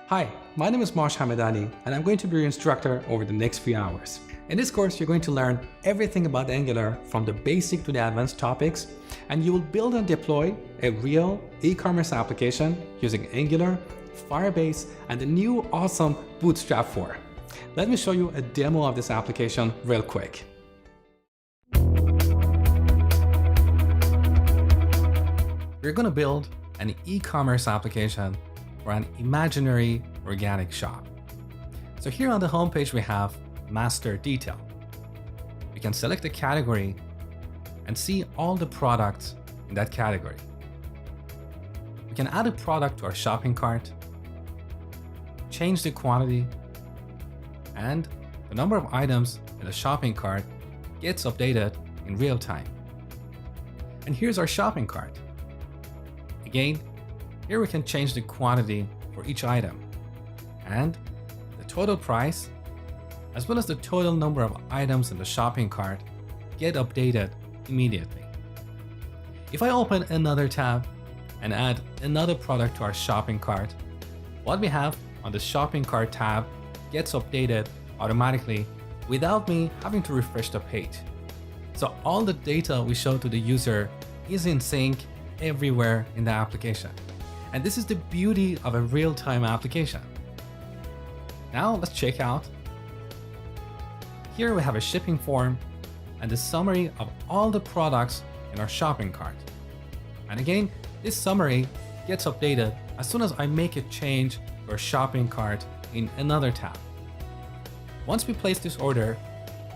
Hi, my name is Marsh Hamidani, and I'm going to be your instructor over the next few hours. In this course, you're going to learn everything about Angular from the basic to the advanced topics, and you will build and deploy a real e-commerce application using Angular, Firebase, and the new awesome Bootstrap 4. Let me show you a demo of this application real quick. We're going to build an e-commerce application for an imaginary organic shop. So here on the homepage we have master detail. We can select a category and see all the products in that category. We can add a product to our shopping cart, change the quantity, and the number of items in the shopping cart gets updated in real time. And here's our shopping cart. Again, here we can change the quantity for each item and the total price as well as the total number of items in the shopping cart get updated immediately. If I open another tab and add another product to our shopping cart, what we have on the shopping cart tab gets updated automatically without me having to refresh the page. So all the data we show to the user is in sync everywhere in the application. And this is the beauty of a real-time application. Now let's check out. Here we have a shipping form and the summary of all the products in our shopping cart. And again, this summary gets updated as soon as I make a change to our shopping cart in another tab. Once we place this order,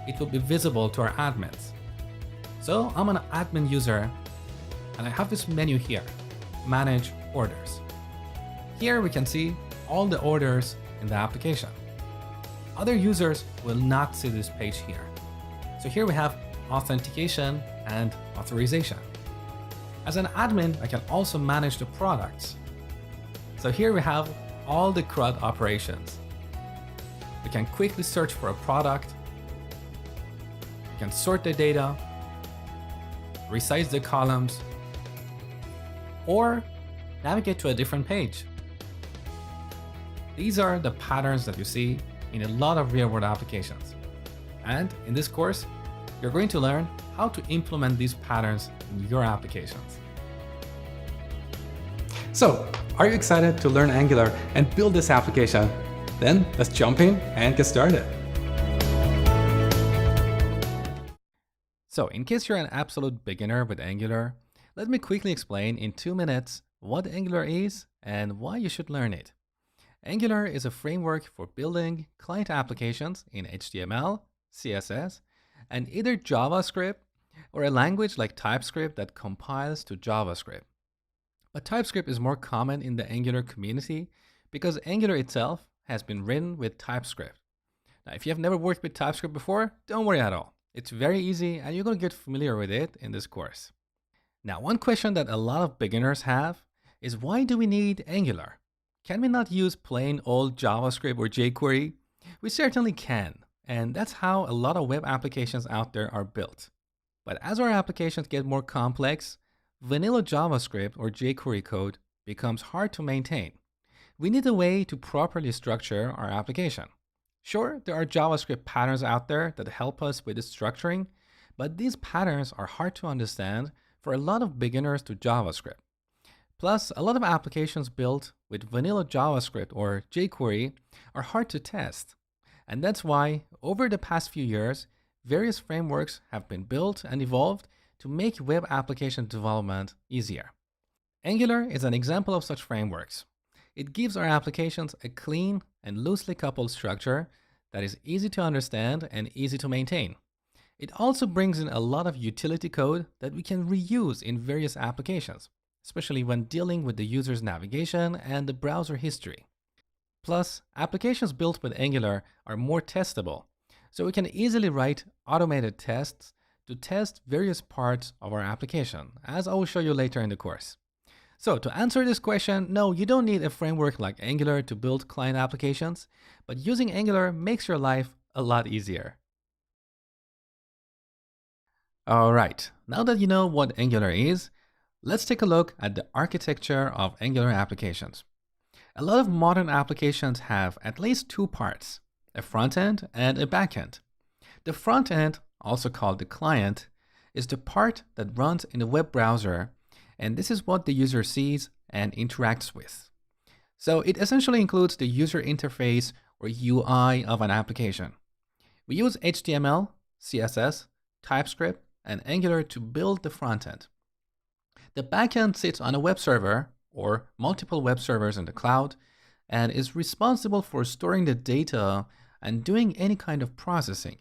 it will be visible to our admins. So I'm an admin user and I have this menu here, Manage Orders. Here we can see all the orders in the application. Other users will not see this page here. So here we have authentication and authorization. As an admin, I can also manage the products. So here we have all the CRUD operations. We can quickly search for a product. We can sort the data, resize the columns, or navigate to a different page. These are the patterns that you see in a lot of real-world applications. And in this course, you're going to learn how to implement these patterns in your applications. So, are you excited to learn Angular and build this application? Then let's jump in and get started. So, in case you're an absolute beginner with Angular, let me quickly explain in 2 minutes what Angular is and why you should learn it. Angular is a framework for building client applications in HTML, CSS, and either JavaScript or a language like TypeScript that compiles to JavaScript. But TypeScript is more common in the Angular community because Angular itself has been written with TypeScript. Now, if you have never worked with TypeScript before, don't worry at all. It's very easy and you're going to get familiar with it in this course. Now, one question that a lot of beginners have is, why do we need Angular? Can we not use plain old JavaScript or jQuery? We certainly can, and that's how a lot of web applications out there are built. But as our applications get more complex, vanilla JavaScript or jQuery code becomes hard to maintain. We need a way to properly structure our application. Sure, there are JavaScript patterns out there that help us with the structuring, but these patterns are hard to understand for a lot of beginners to JavaScript. Plus, a lot of applications built with vanilla JavaScript or jQuery are hard to test. And that's why, over the past few years, various frameworks have been built and evolved to make web application development easier. Angular is an example of such frameworks. It gives our applications a clean and loosely coupled structure that is easy to understand and easy to maintain. It also brings in a lot of utility code that we can reuse in various applications, especially when dealing with the user's navigation and the browser history. Plus, applications built with Angular are more testable, so we can easily write automated tests to test various parts of our application, as I will show you later in the course. So to answer this question, no, you don't need a framework like Angular to build client applications, but using Angular makes your life a lot easier. All right, now that you know what Angular is, let's take a look at the architecture of Angular applications. A lot of modern applications have at least two parts, a front end and a back end. The front end, also called the client, is the part that runs in the web browser, and this is what the user sees and interacts with. So it essentially includes the user interface or UI of an application. We use HTML, CSS, TypeScript, and Angular to build the front end. The backend sits on a web server or multiple web servers in the cloud and is responsible for storing the data and doing any kind of processing.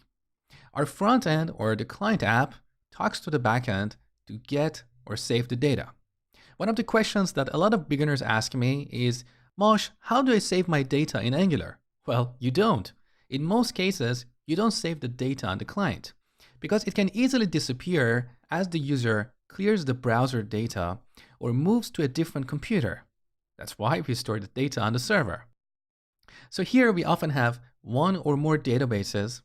Our front end or the client app talks to the backend to get or save the data. One of the questions that a lot of beginners ask me is, Mosh, how do I save my data in Angular? Well, you don't. In most cases, you don't save the data on the client because it can easily disappear as the user clears the browser data or moves to a different computer. That's why we store the data on the server. So here we often have one or more databases,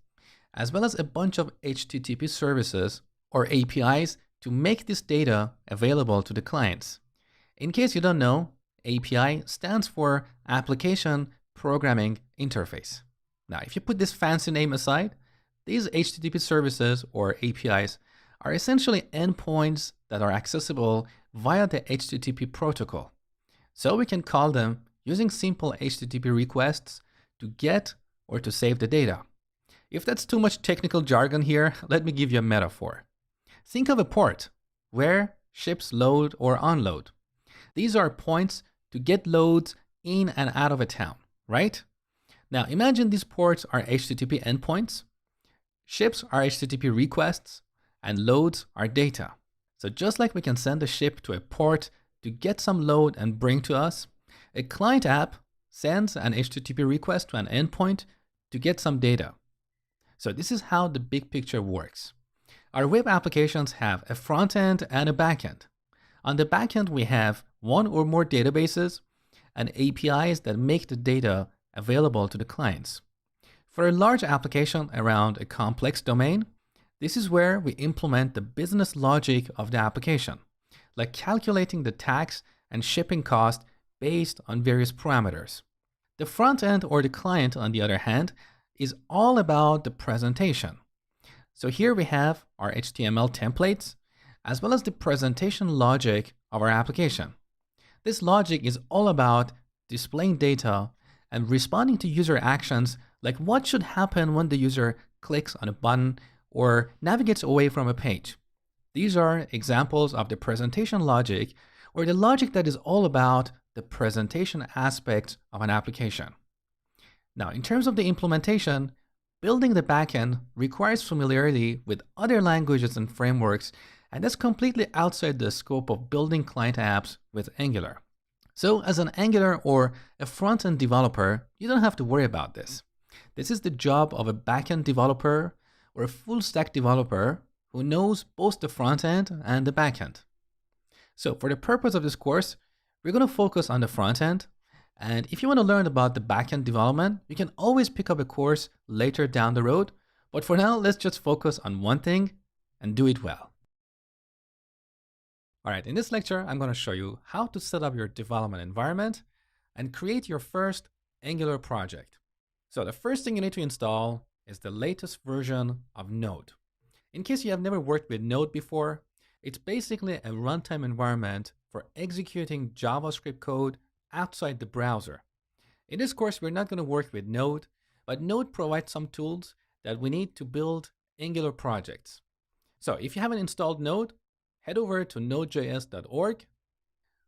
as well as a bunch of HTTP services or APIs to make this data available to the clients. In case you don't know, API stands for Application Programming Interface. Now, if you put this fancy name aside, these HTTP services or APIs are essentially endpoints that are accessible via the HTTP protocol. So we can call them using simple HTTP requests to get or to save the data. If that's too much technical jargon here, let me give you a metaphor. Think of a port where ships load or unload. These are points to get loads in and out of a town, right? Now imagine these ports are HTTP endpoints, ships are HTTP requests, and loads are data. So just like we can send a ship to a port to get some load and bring to us, a client app sends an HTTP request to an endpoint to get some data. So this is how the big picture works. Our web applications have a front end and a back end. On the back end, we have one or more databases and APIs that make the data available to the clients. For a large application around a complex domain, this is where we implement the business logic of the application, like calculating the tax and shipping cost based on various parameters. The front end or the client, on the other hand, is all about the presentation. So here we have our HTML templates, as well as the presentation logic of our application. This logic is all about displaying data and responding to user actions, like what should happen when the user clicks on a button or navigates away from a page. These are examples of the presentation logic, or the logic that is all about the presentation aspect of an application. Now, in terms of the implementation, building the backend requires familiarity with other languages and frameworks, and that's completely outside the scope of building client apps with Angular. So as an Angular or a front-end developer, you don't have to worry about this. This is the job of a backend developer or a full-stack developer who knows both the front end and the back end. So for the purpose of this course, we're going to focus on the front end. And if you want to learn about the back-end development, you can always pick up a course later down the road. But for now, let's just focus on one thing and do it well. All right, in this lecture, I'm going to show you how to set up your development environment and create your first Angular project. So the first thing you need to install is the latest version of Node. In case you have never worked with Node before, it's basically a runtime environment for executing JavaScript code outside the browser. In this course, we're not going to work with Node, but Node provides some tools that we need to build Angular projects. So if you haven't installed Node, head over to nodejs.org.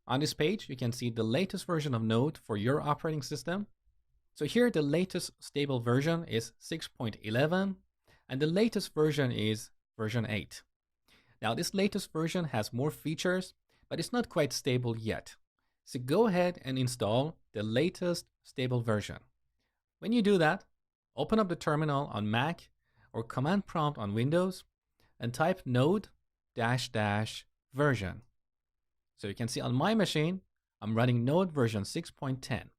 On this page, you can see the latest version of Node for your operating system. So here, the latest stable version is 6.11, and the latest version is version 8. Now, this latest version has more features, but it's not quite stable yet. So go ahead and install the latest stable version. When you do that, open up the terminal on Mac or command prompt on Windows and type node -- version. So you can see on my machine, I'm running Node version 6.10.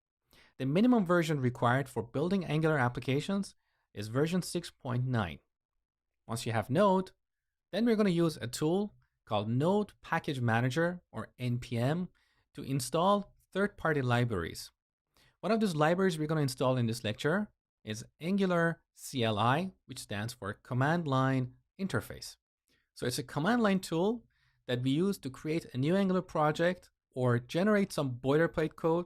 The minimum version required for building Angular applications is version 6.9. Once you have Node, then we're going to use a tool called Node Package Manager, or NPM, to install third-party libraries. One of those libraries we're going to install in this lecture is Angular CLI, which stands for Command Line Interface. So it's a command line tool that we use to create a new Angular project or generate some boilerplate code,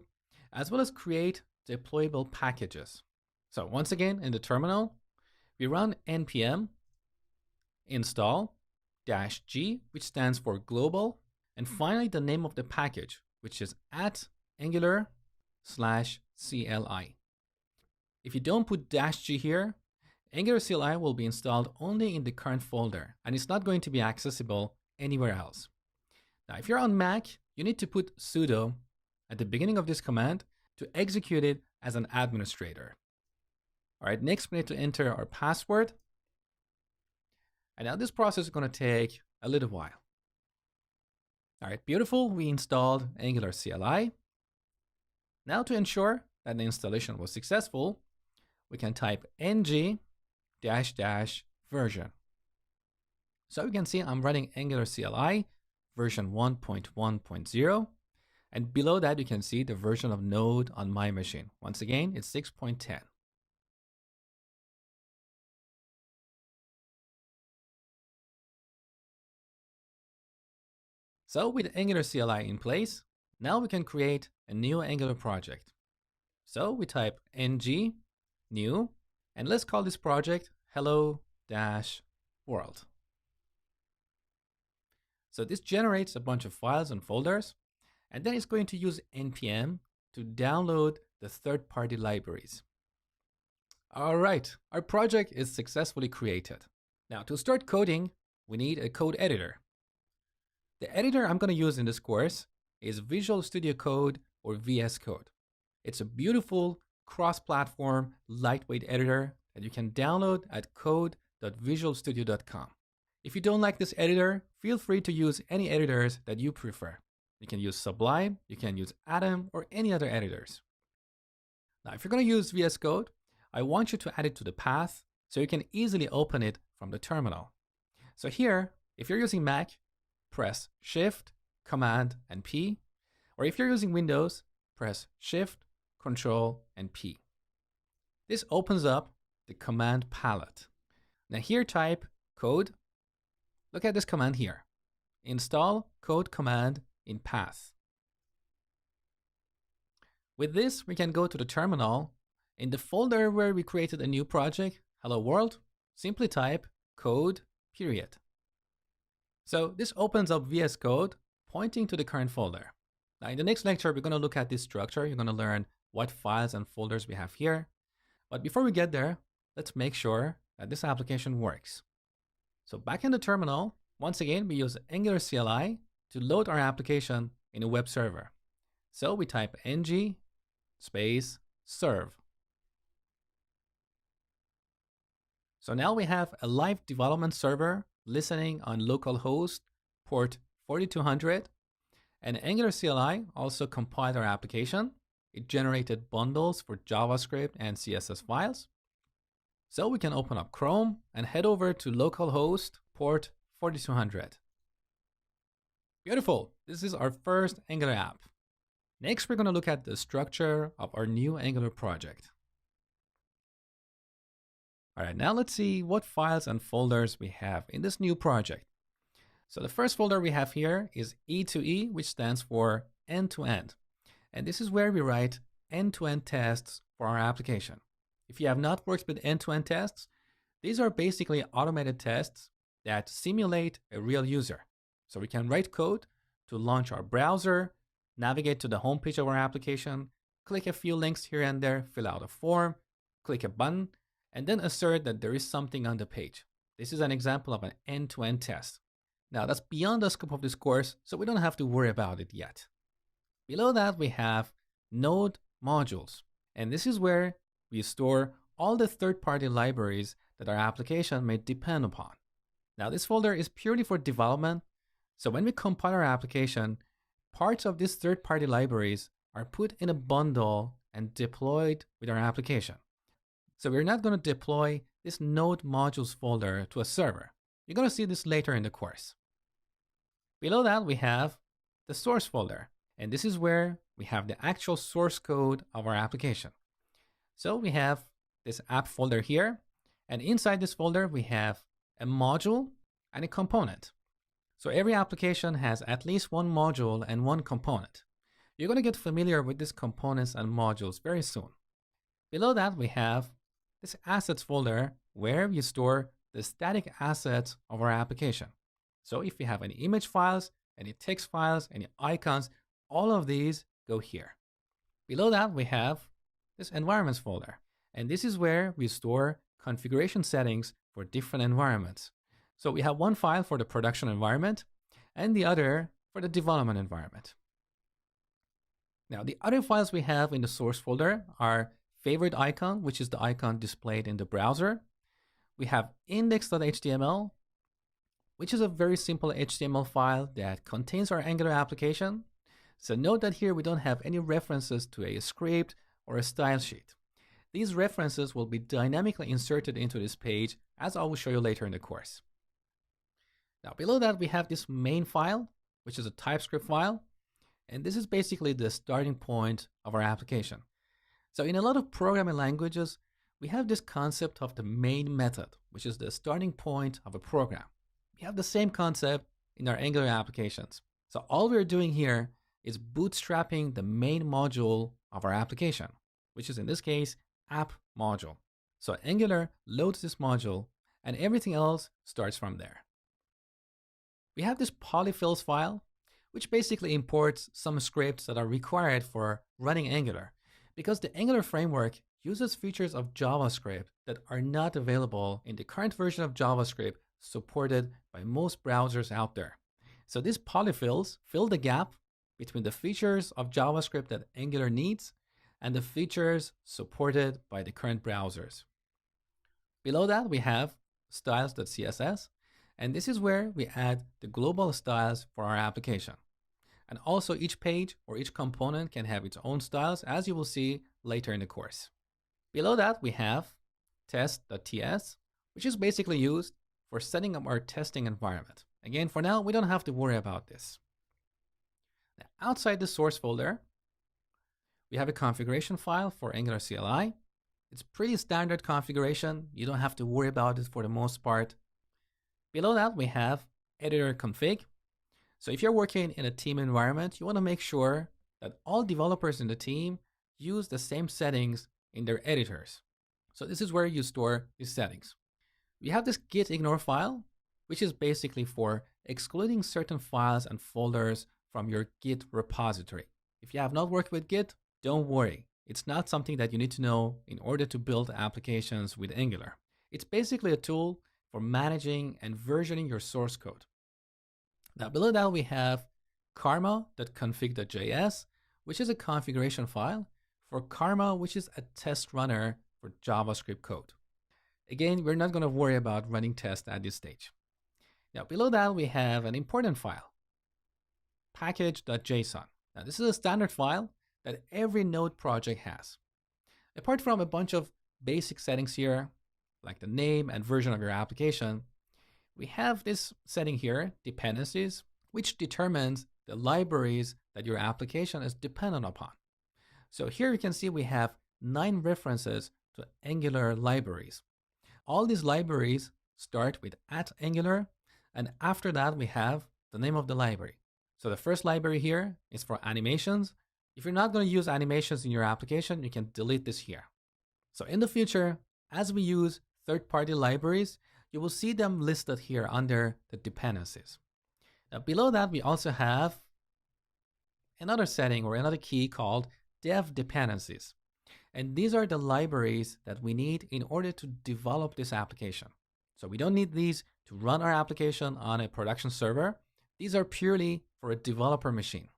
as well as create deployable packages. So once again, in the terminal, we run npm install -g, which stands for global, and finally the name of the package, which is @angular/CLI. If you don't put -g here, Angular CLI will be installed only in the current folder, and it's not going to be accessible anywhere else. Now, if you're on Mac, you need to put sudo at the beginning of this command to execute it as an administrator. All right, next we need to enter our password. And now this process is going to take a little while. All right, beautiful. We installed Angular CLI. Now to ensure that the installation was successful, we can type ng --version. So you can see I'm running Angular CLI version 1.1.0. And below that, you can see the version of Node on my machine. Once again, it's 6.10. So with Angular CLI in place, now we can create a new Angular project. So we type ng new, and let's call this project hello-world. So this generates a bunch of files and folders, and then it's going to use npm to download the third-party libraries. All right, our project is successfully created. Now to start coding, we need a code editor. The editor I'm going to use in this course is Visual Studio Code or VS Code. It's a beautiful cross-platform lightweight editor that you can download at code.visualstudio.com. If you don't like this editor, feel free to use any editors that you prefer. You can use Sublime, you can use Atom, or any other editors. Now, if you're going to use VS Code, I want you to add it to the path so you can easily open it from the terminal. So here, if you're using Mac, press Shift, Command, and P. Or if you're using Windows, press Shift, Control, and P. This opens up the command palette. Now here type code. Look at this command here. Install code command in path. With this, we can go to the terminal. In the folder where we created a new project, Hello World, simply type code period. So this opens up VS Code pointing to the current folder. Now in the next lecture, we're going to look at this structure. You're going to learn what files and folders we have here. But before we get there, let's make sure that this application works. So back in the terminal, once again, we use Angular CLI to load our application in a web server. So we type ng space serve. So now we have a live development server listening on localhost port 4200, and Angular CLI also compiled our application. It generated bundles for JavaScript and CSS files. So we can open up Chrome and head over to localhost port 4200. Beautiful. This is our first Angular app. Next, we're going to look at the structure of our new Angular project. All right, now let's see what files and folders we have in this new project. So the first folder we have here is E2E, which stands for end-to-end. And this is where we write end-to-end tests for our application. If you have not worked with end-to-end tests, these are basically automated tests that simulate a real user. So we can write code to launch our browser, navigate to the homepage of our application, click a few links here and there, fill out a form, click a button, and then assert that there is something on the page. This is an example of an end-to-end test. Now that's beyond the scope of this course, so we don't have to worry about it yet. Below that, we have Node modules. And this is where we store all the third-party libraries that our application may depend upon. Now this folder is purely for development. So when we compile our application, parts of these third-party libraries are put in a bundle and deployed with our application. So we're not going to deploy this Node modules folder to a server. You're going to see this later in the course. Below that, we have the source folder. And this is where we have the actual source code of our application. So we have this app folder here, and inside this folder, we have a module and a component. So every application has at least one module and one component. You're going to get familiar with these components and modules very soon. Below that, we have this assets folder where we store the static assets of our application. So if you have any image files, any text files, any icons, all of these go here. Below that, we have this environments folder. And this is where we store configuration settings for different environments. So we have one file for the production environment and the other for the development environment. Now, the other files we have in the source folder are favorite icon, which is the icon displayed in the browser. We have index.html, which is a very simple HTML file that contains our Angular application. So note that here we don't have any references to a script or a style sheet. These references will be dynamically inserted into this page, as I will show you later in the course. Now, below that, we have this main file, which is a TypeScript file. And this is basically the starting point of our application. So in a lot of programming languages, we have this concept of the main method, which is the starting point of a program. We have the same concept in our Angular applications. So all we're doing here is bootstrapping the main module of our application, which is in this case, app module. So Angular loads this module and everything else starts from there. We have this polyfills file, which basically imports some scripts that are required for running Angular, because the Angular framework uses features of JavaScript that are not available in the current version of JavaScript supported by most browsers out there. So these polyfills fill the gap between the features of JavaScript that Angular needs and the features supported by the current browsers. Below that, we have styles.css, and this is where we add the global styles for our application. And also each page or each component can have its own styles, as you will see later in the course. Below that, we have test.ts, which is basically used for setting up our testing environment. Again, for now, we don't have to worry about this. Now, outside the source folder, we have a configuration file for Angular CLI. It's pretty standard configuration. You don't have to worry about it for the most part. Below that, we have editor config. So if you're working in a team environment, you want to make sure that all developers in the team use the same settings in their editors. So this is where you store these settings. We have this git ignore file, which is basically for excluding certain files and folders from your Git repository. If you have not worked with Git, don't worry. It's not something that you need to know in order to build applications with Angular. It's basically a tool for managing and versioning your source code. Now, below that, we have karma.config.js, which is a configuration file for Karma, which is a test runner for JavaScript code. Again, we're not going to worry about running tests at this stage. Now, below that, we have an important file, package.json. Now, this is a standard file that every Node project has. Apart from a bunch of basic settings here, like the name and version of your application, we have this setting here, dependencies, which determines the libraries that your application is dependent upon. So here you can see we have 9 references to Angular libraries. All these libraries start with @Angular, and after that we have the name of the library. So the first library here is for animations. If you're not going to use animations in your application, you can delete this here. So in the future, as we use third-party libraries, you will see them listed here under the dependencies. Now below that, we also have another setting or another key called dev dependencies. And these are the libraries that we need in order to develop this application. So we don't need these to run our application on a production server. These are purely for a developer machine.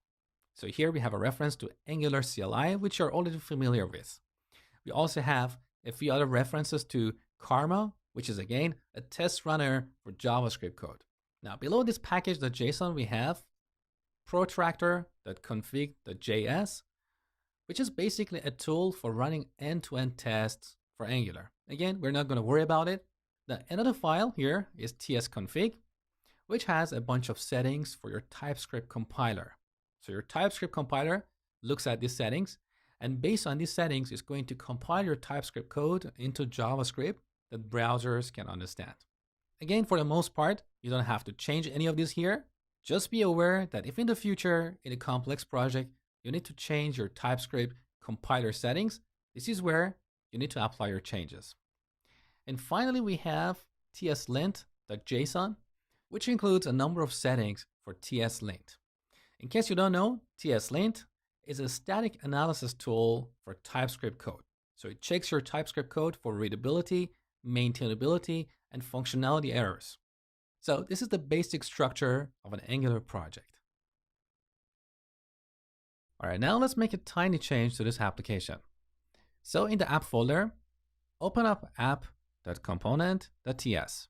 So here we have a reference to Angular CLI, which you're already familiar with. We also have a few other references to Karma, which is again a test runner for JavaScript code. Now below this package.json, we have protractor.config.js, which is basically a tool for running end-to-end tests for Angular. Again, we're not going to worry about it. Now, another file here is tsconfig, which has a bunch of settings for your TypeScript compiler. So your TypeScript compiler looks at these settings, and based on these settings, it's going to compile your TypeScript code into JavaScript that browsers can understand. Again, for the most part, you don't have to change any of this here. Just be aware that if in the future, in a complex project, you need to change your TypeScript compiler settings, this is where you need to apply your changes. And finally, we have tslint.json, which includes a number of settings for tslint. In case you don't know, tslint is a static analysis tool for TypeScript code. So it checks your TypeScript code for readability, maintainability, and functionality errors. So this is the basic structure of an Angular project. All right, now let's make a tiny change to this application. So in the app folder, open up app.component.ts.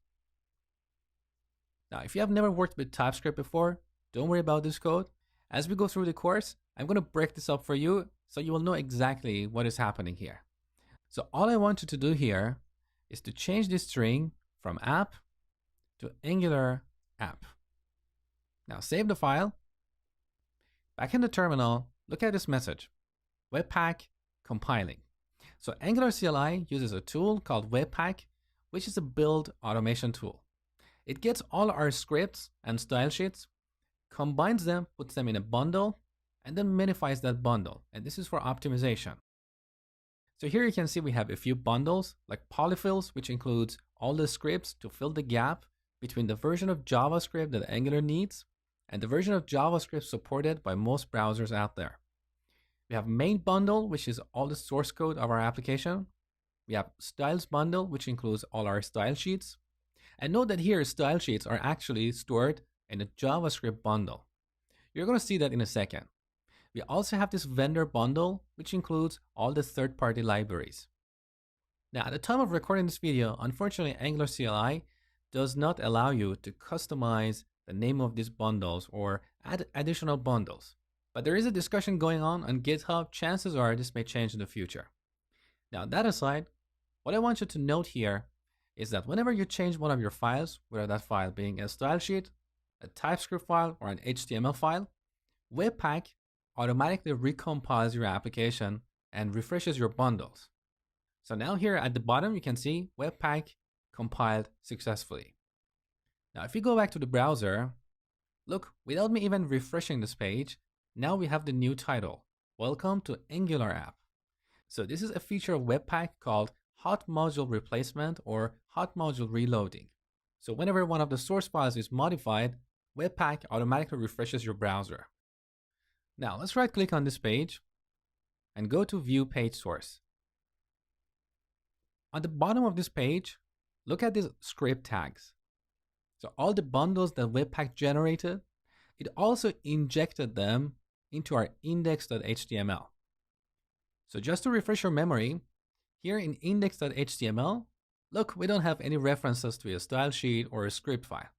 Now, if you have never worked with TypeScript before, don't worry about this code. As we go through the course, I'm going to break this up for you so you will know exactly what is happening here. So all I want you to do here is to change this string from app to Angular app. Now save the file. Back in the terminal, look at this message, Webpack compiling. So Angular CLI uses a tool called Webpack, which is a build automation tool. It gets all our scripts and style sheets, combines them, puts them in a bundle, and then minifies that bundle. And this is for optimization. So here you can see we have a few bundles like polyfills, which includes all the scripts to fill the gap between the version of JavaScript that Angular needs and the version of JavaScript supported by most browsers out there. We have main bundle, which is all the source code of our application. We have styles bundle, which includes all our style sheets. And note that here style sheets are actually stored in a JavaScript bundle. You're going to see that in a second. We also have this vendor bundle, which includes all the third-party libraries. Now, at the time of recording this video, unfortunately, Angular CLI does not allow you to customize the name of these bundles or add additional bundles. But there is a discussion going on GitHub. Chances are this may change in the future. Now, that aside, what I want you to note here is that whenever you change one of your files, whether that file being a style sheet, a TypeScript file, or an HTML file, Webpack automatically recompiles your application and refreshes your bundles. So now here at the bottom, you can see Webpack compiled successfully. Now, if you go back to the browser, look, without me even refreshing this page, now we have the new title, Welcome to Angular app. So this is a feature of Webpack called hot module replacement or hot module reloading. So whenever one of the source files is modified, Webpack automatically refreshes your browser. Now let's right click on this page and go to view page source. On the bottom of this page, look at these script tags. So all the bundles that Webpack generated, it also injected them into our index.html. So just to refresh your memory, here in index.html, look, we don't have any references to a style sheet or a script file.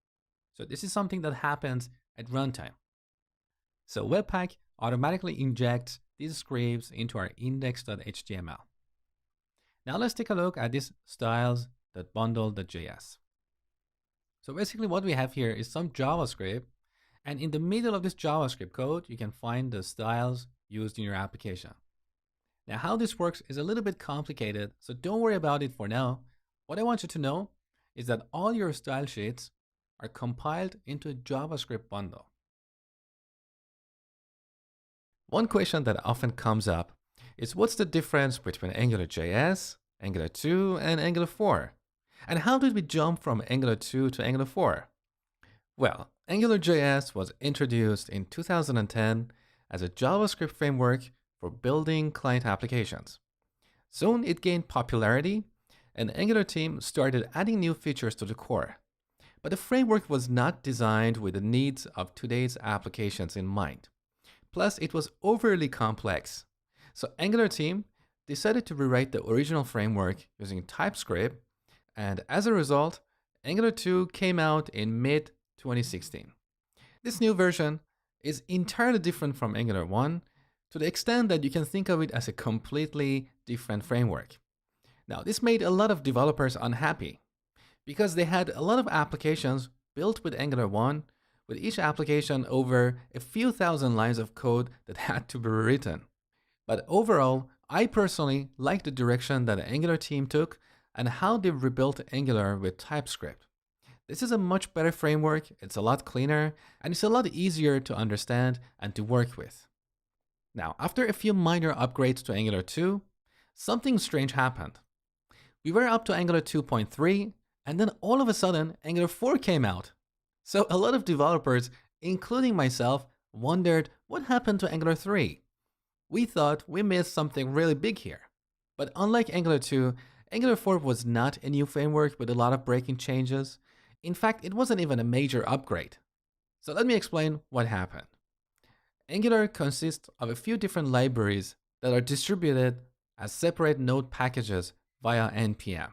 So this is something that happens at runtime. So Webpack automatically injects these scripts into our index.html. Now let's take a look at this styles.bundle.js. So basically what we have here is some JavaScript, and in the middle of this JavaScript code, you can find the styles used in your application. Now how this works is a little bit complicated, so don't worry about it for now. What I want you to know is that all your style sheets are compiled into a JavaScript bundle. One question that often comes up is what's the difference between AngularJS, Angular 2, and Angular 4? And how did we jump from Angular 2 to Angular 4? Well, AngularJS was introduced in 2010 as a JavaScript framework for building client applications. Soon it gained popularity, and the Angular team started adding new features to the core. But the framework was not designed with the needs of today's applications in mind. Plus, it was overly complex. So Angular team decided to rewrite the original framework using TypeScript, and as a result, Angular 2 came out in mid-2016. This new version is entirely different from Angular 1 to the extent that you can think of it as a completely different framework. Now, this made a lot of developers unhappy because they had a lot of applications built with Angular 1 with each application over a few thousand lines of code that had to be written. But overall, I personally like the direction that the Angular team took and how they rebuilt Angular with TypeScript. This is a much better framework, it's a lot cleaner, and it's a lot easier to understand and to work with. Now, after a few minor upgrades to Angular 2, something strange happened. We were up to Angular 2.3, and then all of a sudden, Angular 4 came out. So a lot of developers, including myself, wondered what happened to Angular 3. We thought we missed something really big here. But unlike Angular 2, Angular 4 was not a new framework with a lot of breaking changes. In fact, it wasn't even a major upgrade. So let me explain what happened. Angular consists of a few different libraries that are distributed as separate node packages via npm.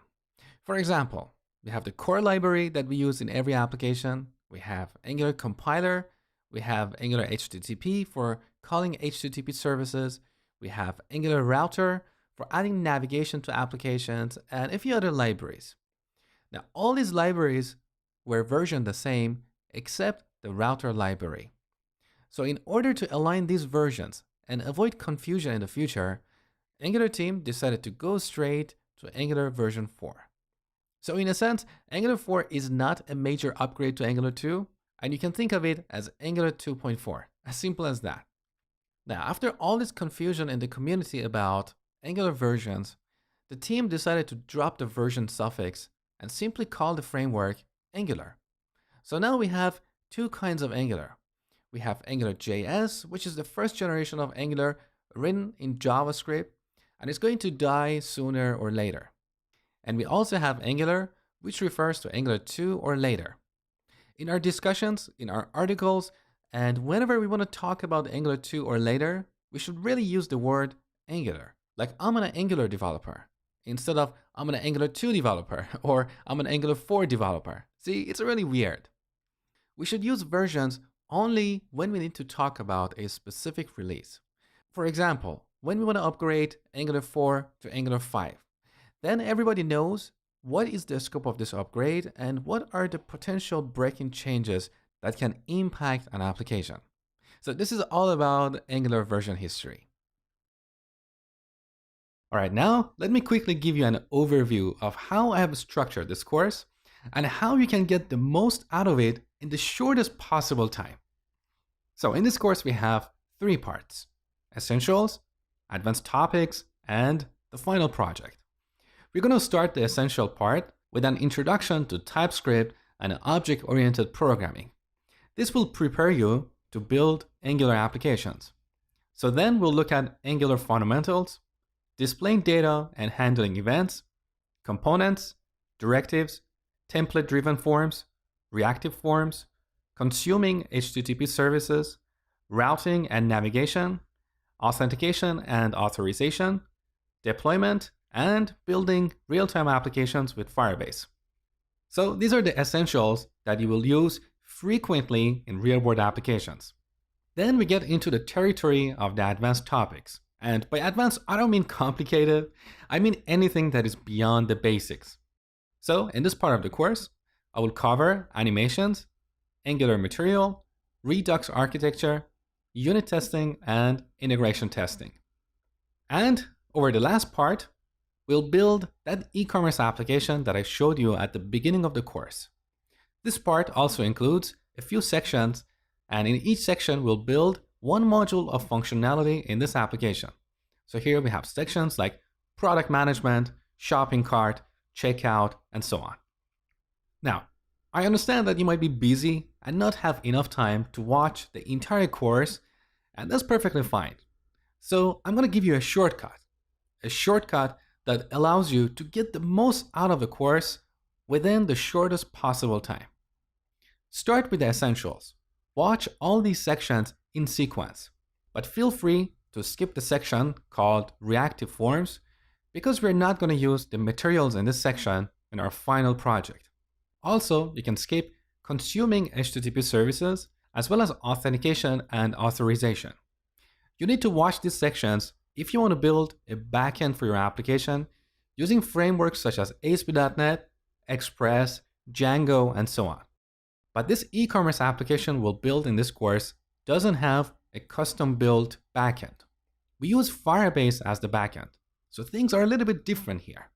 For example, we have the core library that we use in every application. We have Angular compiler. We have Angular HTTP for calling HTTP services. We have Angular router for adding navigation to applications and a few other libraries. Now, all these libraries were versioned the same except the router library. So in order to align these versions and avoid confusion in the future, Angular team decided to go straight to Angular version 4. So in a sense, Angular 4 is not a major upgrade to Angular 2, and you can think of it as Angular 2.4, as simple as that. Now, after all this confusion in the community about Angular versions, the team decided to drop the version suffix and simply call the framework Angular. So now we have two kinds of Angular. We have AngularJS, which is the first generation of Angular written in JavaScript, and it's going to die sooner or later. And we also have Angular, which refers to Angular 2 or later. In our discussions, in our articles, and whenever we want to talk about Angular 2 or later, we should really use the word Angular. Like, I'm an Angular developer, instead of I'm an Angular 2 developer, or I'm an Angular 4 developer. See, it's really weird. We should use versions only when we need to talk about a specific release. For example, when we want to upgrade Angular 4 to Angular 5, then everybody knows what is the scope of this upgrade and what are the potential breaking changes that can impact an application. So this is all about Angular version history. All right, now let me quickly give you an overview of how I have structured this course and how you can get the most out of it in the shortest possible time. So in this course, we have 3 parts: Essentials, Advanced Topics, and the final project. We're going to start the essential part with an introduction to TypeScript and object-oriented programming. This will prepare you to build Angular applications. So then we'll look at Angular fundamentals, displaying data and handling events, components, directives, template-driven forms, reactive forms, consuming HTTP services, routing and navigation, authentication and authorization, deployment, and building real-time applications with Firebase. So these are the essentials that you will use frequently in real-world applications. Then we get into the territory of the advanced topics. And by advanced, I don't mean complicated. I mean anything that is beyond the basics. So in this part of the course, I will cover animations, Angular material, Redux architecture, unit testing, and integration testing. And over the last part, we'll build that e-commerce application that I showed you at the beginning of the course. This part also includes a few sections, and in each section we'll build one module of functionality in this application. So here we have sections like product management, shopping cart, checkout, and so on. Now, I understand that you might be busy and not have enough time to watch the entire course, and that's perfectly fine. So I'm going to give you a shortcut that allows you to get the most out of the course within the shortest possible time. Start with the essentials. Watch all these sections in sequence, but feel free to skip the section called reactive forms because we're not going to use the materials in this section in our final project. Also, you can skip consuming HTTP services as well as authentication and authorization. You need to watch these sections if you want to build a backend for your application using frameworks such as ASP.NET, Express, Django, and so on. But this e-commerce application we'll build in this course doesn't have a custom built backend. We use Firebase as the backend, so things are a little bit different here.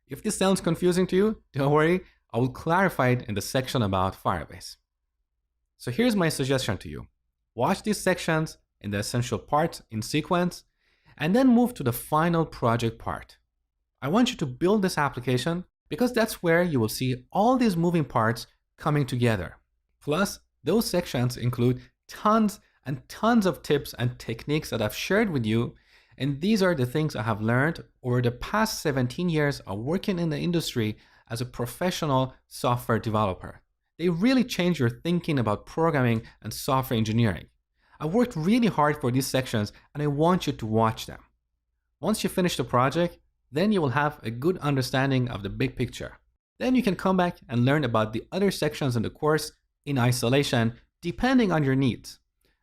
If this sounds confusing to you, don't worry, I will clarify it in the section about Firebase. So here's my suggestion to you. Watch these sections in the essential parts in sequence, and then move to the final project part. I want you to build this application because that's where you will see all these moving parts coming together. Plus, those sections include tons and tons of tips and techniques that I've shared with you, and these are the things I have learned over the past 17 years of working in the industry as a professional software developer. They really change your thinking about programming and software engineering. I worked really hard for these sections and I want you to watch them. Once you finish the project, then you will have a good understanding of the big picture. Then you can come back and learn about the other sections in the course in isolation, depending on your needs.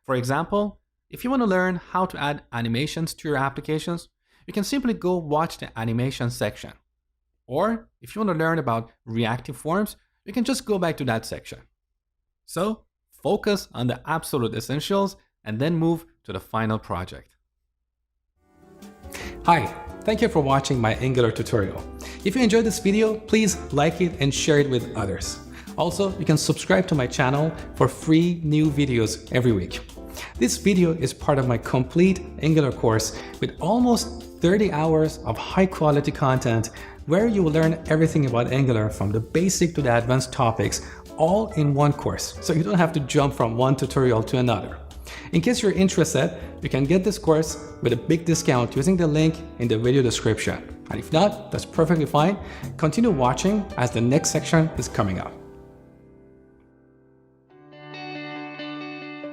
For example, if you want to learn how to add animations to your applications, you can simply go watch the animation section. Or if you want to learn about reactive forms, you can just go back to that section. So focus on the absolute essentials and then move to the final project. Hi, thank you for watching my Angular tutorial. If you enjoyed this video, please like it and share it with others. Also, you can subscribe to my channel for free new videos every week. This video is part of my complete Angular course with almost 30 hours of high quality content where you will learn everything about Angular from the basic to the advanced topics all in one course, so you don't have to jump from one tutorial to another. In case you're interested, you can get this course with a big discount using the link in the video description. And if not, that's perfectly fine. Continue watching as the next section is coming up.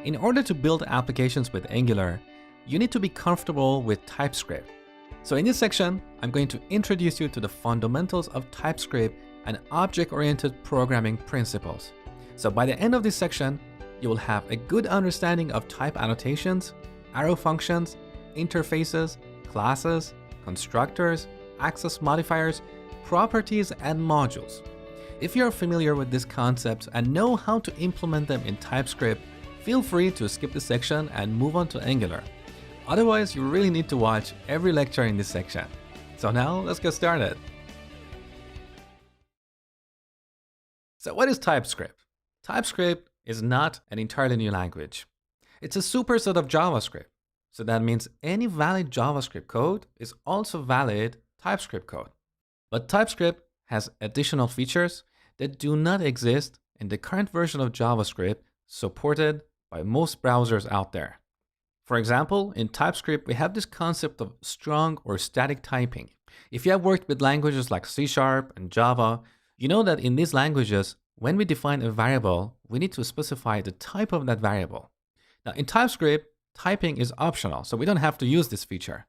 In order to build applications with Angular, you need to be comfortable with TypeScript. So in this section, I'm going to introduce you to the fundamentals of TypeScript and object-oriented programming principles. So by the end of this section, you will have a good understanding of type annotations, arrow functions, interfaces, classes, constructors, access modifiers, properties, and modules. If you're familiar with these concepts and know how to implement them in TypeScript, feel free to skip this section and move on to Angular. Otherwise, you really need to watch every lecture in this section. So now, let's get started. So what is TypeScript? TypeScript is not an entirely new language. It's a superset of JavaScript. So that means any valid JavaScript code is also valid TypeScript code. But TypeScript has additional features that do not exist in the current version of JavaScript supported by most browsers out there. For example, in TypeScript, we have this concept of strong or static typing. If you have worked with languages like C# and Java, you know that in these languages, when we define a variable, we need to specify the type of that variable. Now in TypeScript, typing is optional, so we don't have to use this feature.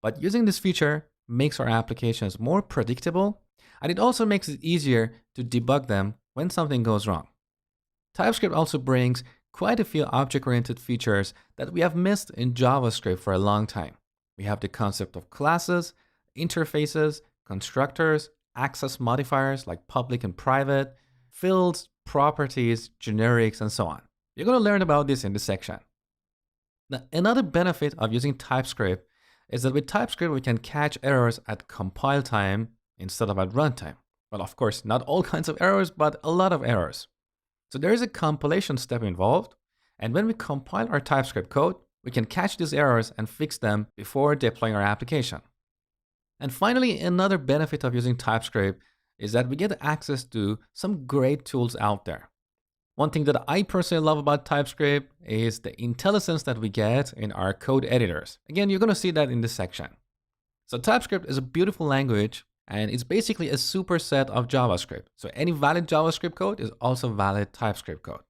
But using this feature makes our applications more predictable, and it also makes it easier to debug them when something goes wrong. TypeScript also brings quite a few object-oriented features that we have missed in JavaScript for a long time. We have the concept of classes, interfaces, constructors, access modifiers like public and private, fields, properties, generics, and so on. You're going to learn about this in this section. Now, another benefit of using TypeScript is that with TypeScript, we can catch errors at compile time instead of at runtime. Well, of course, not all kinds of errors, but a lot of errors. So there is a compilation step involved, and when we compile our TypeScript code, we can catch these errors and fix them before deploying our application. And finally, another benefit of using TypeScript is that we get access to some great tools out there. One thing that I personally love about TypeScript is the intelligence that we get in our code editors. Again, you're going to see that in this section. So TypeScript is a beautiful language, and it's basically a superset of JavaScript. So any valid JavaScript code is also valid TypeScript code.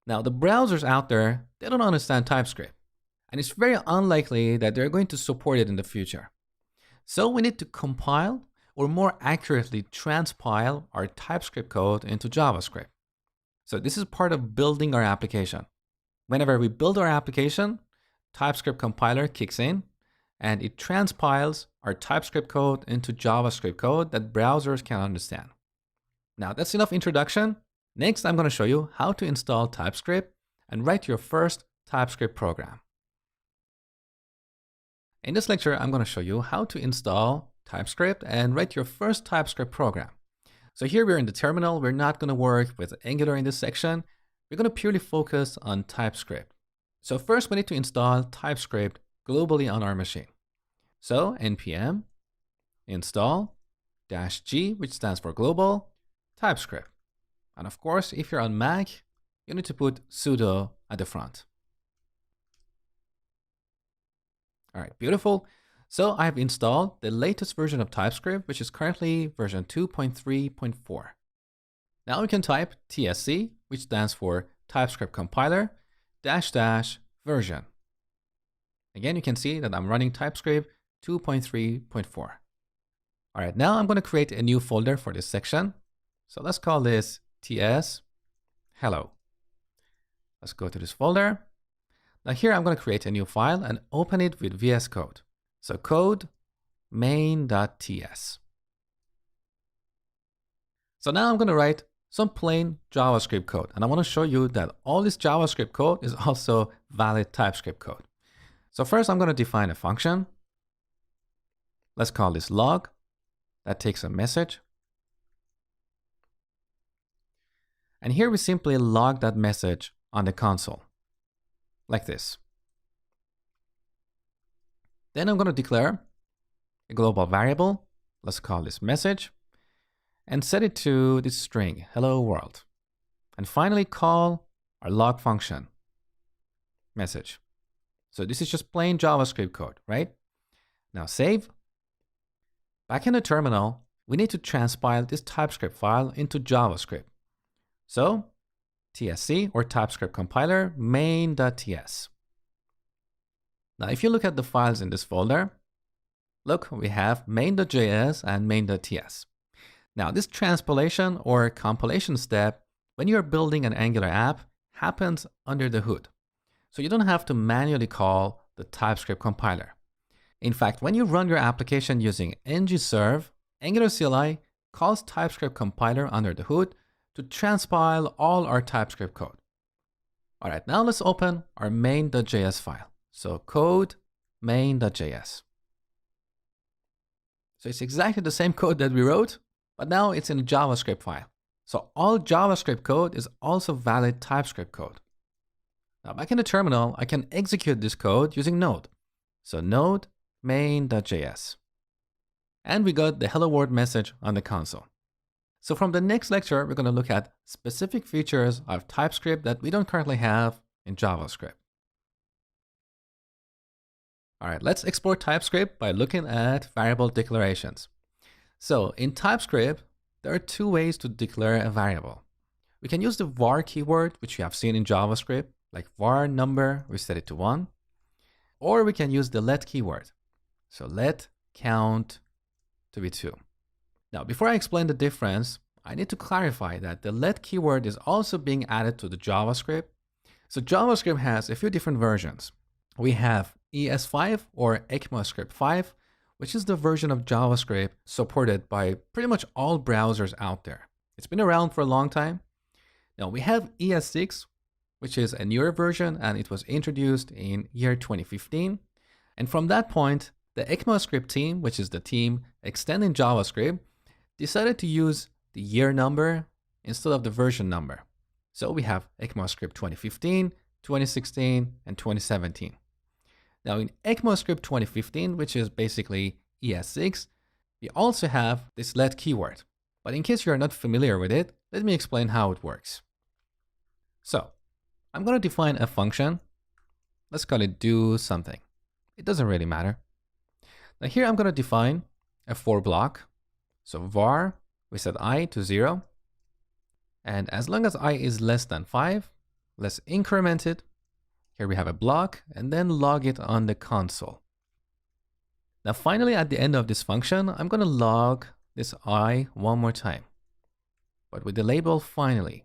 Now, the browsers out there, they don't understand TypeScript, and it's very unlikely that they're going to support it in the future. So we need to compile, or more accurately transpile, our TypeScript code into JavaScript. So this is part of building our application. Whenever we build our application, TypeScript compiler kicks in, and it transpiles our TypeScript code into JavaScript code that browsers can understand. Now that's enough introduction. Next, I'm going to show you how to install TypeScript and write your first TypeScript program. In this lecture, I'm going to show you how to install TypeScript and write your first TypeScript program. So here we're in the terminal. We're not going to work with Angular in this section. We're going to purely focus on TypeScript. So first we need to install TypeScript globally on our machine. So npm install -g, which stands for global, TypeScript. And of course, if you're on Mac, you need to put sudo at the front. All right, beautiful. So I've installed the latest version of TypeScript, which is currently version 2.3.4. Now we can type tsc, which stands for TypeScript compiler --version. Again, you can see that I'm running TypeScript 2.3.4. All right, now I'm going to create a new folder for this section. So let's call this ts hello. Let's go to this folder. Now here I'm going to create a new file and open it with VS Code. So code main.ts. So now I'm going to write some plain JavaScript code. And I want to show you that all this JavaScript code is also valid TypeScript code. So first I'm going to define a function. Let's call this log. That takes a message. And here we simply log that message on the console, like this. Then I'm going to declare a global variable. Let's call this message and set it to this string, hello world. And finally call our log function, message. So this is just plain JavaScript code, right? Now save. Back in the terminal, we need to transpile this TypeScript file into JavaScript. So tsc, or TypeScript compiler main.ts. Now, if you look at the files in this folder, look, we have main.js and main.ts. Now, this transpilation or compilation step, when you're building an Angular app, happens under the hood. So you don't have to manually call the TypeScript compiler. In fact, when you run your application using ng-serve, Angular CLI calls TypeScript compiler under the hood to transpile all our TypeScript code. All right, now let's open our main.js file. So code main.js. So it's exactly the same code that we wrote, but now it's in a JavaScript file. So all JavaScript code is also valid TypeScript code. Now back in the terminal, I can execute this code using Node. So node main.js. And we got the hello world message on the console. So from the next lecture, we're going to look at specific features of TypeScript that we don't currently have in JavaScript. All right, let's explore TypeScript by looking at variable declarations. So in TypeScript, there are two ways to declare a variable. We can use the var keyword, which you have seen in JavaScript, like var number, we set it to 1. Or we can use the let keyword. So let count to be 2. Now, before I explain the difference, I need to clarify that the let keyword is also being added to the JavaScript. So JavaScript has a few different versions. We have ES5 or ECMAScript 5, which is the version of JavaScript supported by pretty much all browsers out there. It's been around for a long time. Now we have ES6, which is a newer version, and it was introduced in year 2015. And from that point, the ECMAScript team, which is the team extending JavaScript, decided to use the year number instead of the version number. So we have ECMAScript 2015, 2016, and 2017. Now in ECMAScript 2015, which is basically ES6, we also have this let keyword. But in case you are not familiar with it, let me explain how it works. So I'm going to define a function. Let's call it do something. It doesn't really matter. Now here I'm going to define a for block. So var, we set I to 0. And as long as I is less than 5, let's increment it. Here we have a block and then log it on the console. Now finally, at the end of this function, I'm going to log this I one more time, but with the label finally.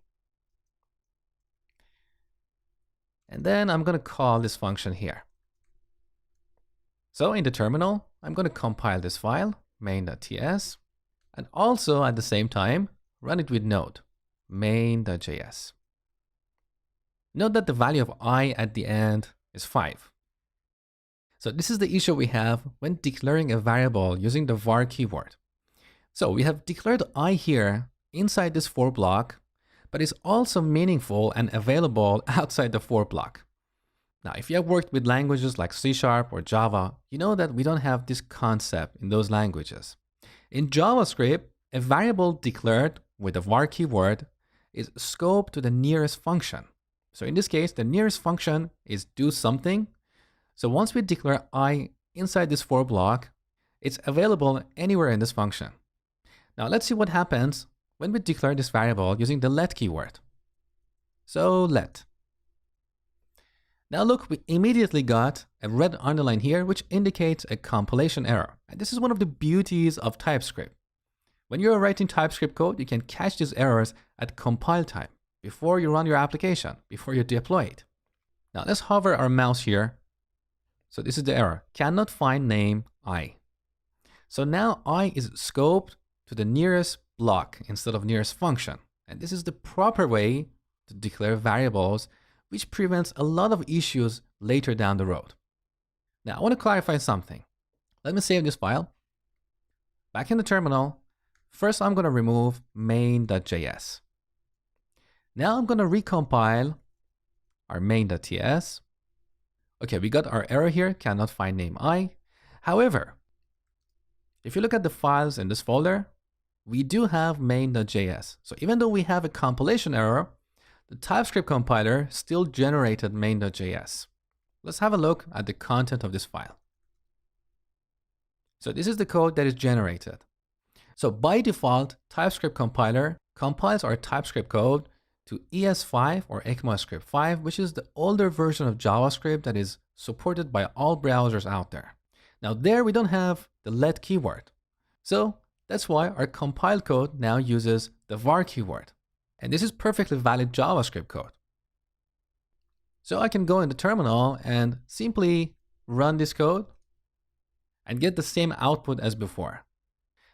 And then I'm going to call this function here. So in the terminal, I'm going to compile this file, main.ts. And also at the same time, run it with Node. main.js. Note that the value of I at the end is 5. So this is the issue we have when declaring a variable using the var keyword. So we have declared I here inside this for block, but it's also meaningful and available outside the for block. Now, if you have worked with languages like C# or Java, you know that we don't have this concept in those languages. In JavaScript, a variable declared with a var keyword is scoped to the nearest function. So in this case, the nearest function is do something. So once we declare I inside this for block, it's available anywhere in this function. Now let's see what happens when we declare this variable using the let keyword. So let. Now look, we immediately got a red underline here, which indicates a compilation error. And this is one of the beauties of TypeScript. When you're writing TypeScript code, you can catch these errors at compile time, before you run your application, before you deploy it. Now let's hover our mouse here. So this is the error, cannot find name I. So now I is scoped to the nearest block instead of nearest function. And this is the proper way to declare variables, which prevents a lot of issues later down the road. Now I want to clarify something. Let me save this file. Back in the terminal, first I'm going to remove main.js. Now I'm going to recompile our main.ts. Okay, we got our error here, cannot find name I. However, if you look at the files in this folder, we do have main.js. So even though we have a compilation error, the TypeScript compiler still generated main.js. Let's have a look at the content of this file. So this is the code that is generated. So by default, TypeScript compiler compiles our TypeScript code to ES5 or ECMAScript 5, which is the older version of JavaScript that is supported by all browsers out there. Now there we don't have the let keyword. So that's why our compiled code now uses the var keyword. And this is perfectly valid JavaScript code. So I can go in the terminal and simply run this code and get the same output as before.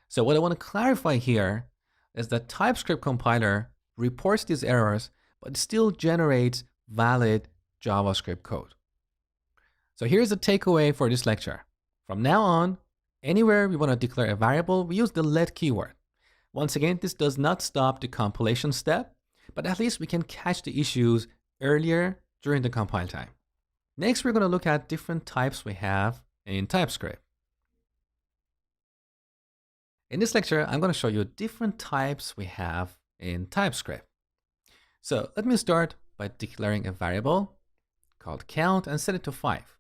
So what I want to clarify here is that TypeScript compiler reports these errors, but still generates valid JavaScript code. So here's the takeaway for this lecture. From now on, anywhere we want to declare a variable, we use the let keyword. Once again, this does not stop the compilation step, but at least we can catch the issues earlier during the compile time. Next, we're going to look at different types we have in TypeScript. In this lecture, I'm going to show you different types we have in TypeScript. So let me start by declaring a variable called count and set it to 5.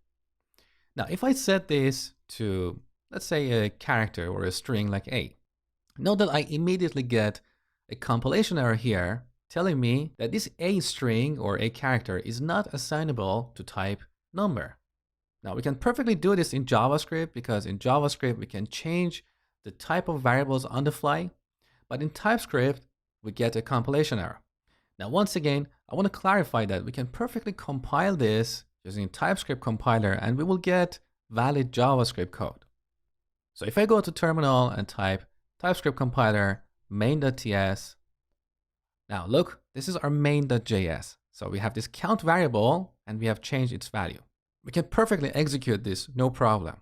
Now, if I set this to, let's say, a character or a string like A, note that I immediately get a compilation error here telling me that this A string or A character is not assignable to type number. Now we can perfectly do this in JavaScript because in JavaScript we can change the type of variables on the fly, but in TypeScript we get a compilation error. Now once again, I want to clarify that we can perfectly compile this using TypeScript compiler and we will get valid JavaScript code. So if I go to terminal and type TypeScript compiler main.ts. Now look, this is our main.js. So we have this count variable and we have changed its value. We can perfectly execute this, no problem.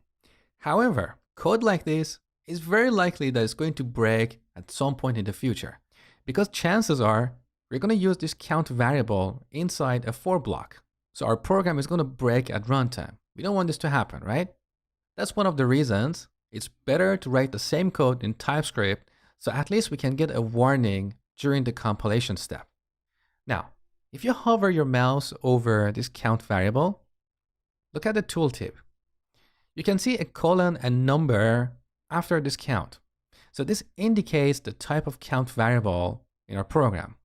However, code like this is very likely that it's going to break at some point in the future because chances are we're going to use this count variable inside a for block. So our program is going to break at runtime. We don't want this to happen, right? That's one of the reasons it's better to write the same code in TypeScript so at least we can get a warning during the compilation step. Now, if you hover your mouse over this count variable, look at the tooltip. You can see a colon and number after this count. So this indicates the type of count variable in our program.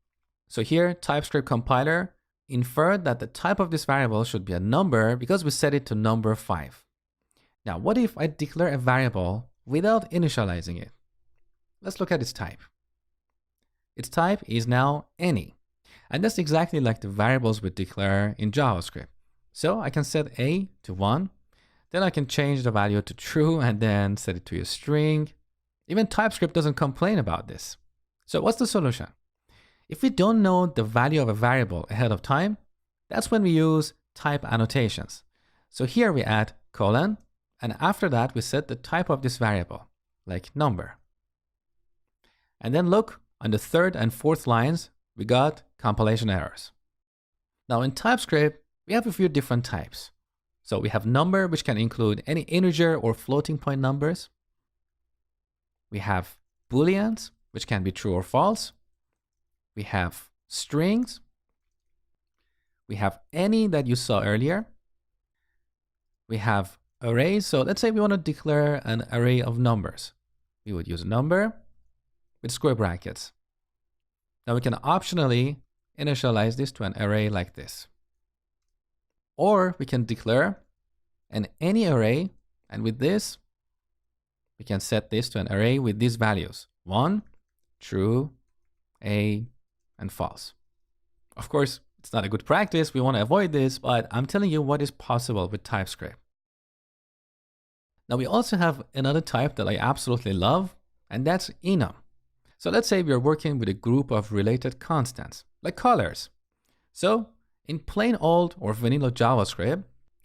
So here, TypeScript compiler inferred that the type of this variable should be a number because we set it to number 5. Now, what if I declare a variable without initializing it? Let's look at its type. Its type is now any. And that's exactly like the variables we declare in JavaScript. So I can set A to 1. Then I can change the value to true and then set it to a string. Even TypeScript doesn't complain about this. So what's the solution? If we don't know the value of a variable ahead of time, that's when we use type annotations. So here we add colon, and after that we set the type of this variable, like number. And then look, on the third and fourth lines, we got compilation errors. Now in TypeScript, we have a few different types. So we have number, which can include any integer or floating point numbers. We have booleans, which can be true or false. We have strings. We have any that you saw earlier. We have arrays. So let's say we want to declare an array of numbers. We would use a number with square brackets. Now we can optionally initialize this to an array like this. Or we can declare an any array, and with this, we can set this to an array with these values: 1, true, a, and false. Of course, it's not a good practice. We want to avoid this, but I'm telling you what is possible with TypeScript. Now we also have another type that I absolutely love, and that's enum. So let's say we're working with a group of related constants, like colors. So in plain old or vanilla JavaScript,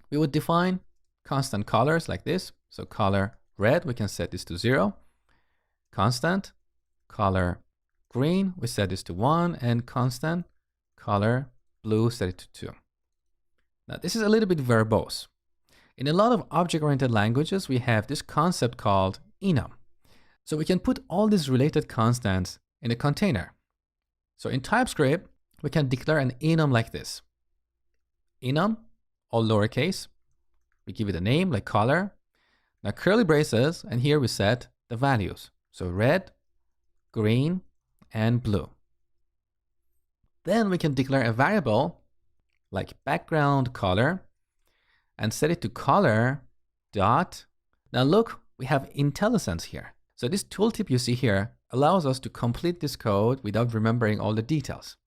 we would define constant colors like this. So color red, we can set this to 0. Constant color green, we set this to 1, and constant color blue, set it to 2. Now this is a little bit verbose. In a lot of object-oriented languages, we have this concept called enum. So we can put all these related constants in a container. So in TypeScript, we can declare an enum like this. Enum, all lowercase. We give it a name like color. Now curly braces, and here we set the values. So red, green, and blue. Then we can declare a variable like background color and set it to color dot. Now look, we have IntelliSense here. So this tooltip you see here allows us to complete this code without remembering all the details.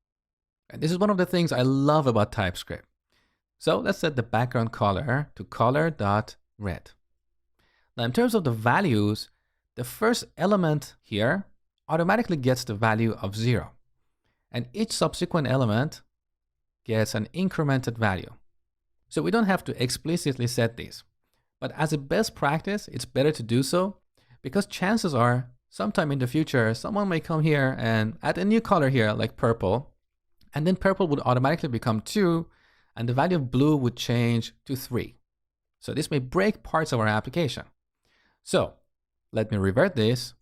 And this is one of the things I love about TypeScript. So let's set the background color to color.red. Now in terms of the values, the first element here automatically gets the value of 0. And each subsequent element gets an incremented value. So we don't have to explicitly set these. But as a best practice, it's better to do so, because chances are sometime in the future, someone may come here and add a new color here like purple, and then purple would automatically become 2, and the value of blue would change to 3. So this may break parts of our application. So let me revert this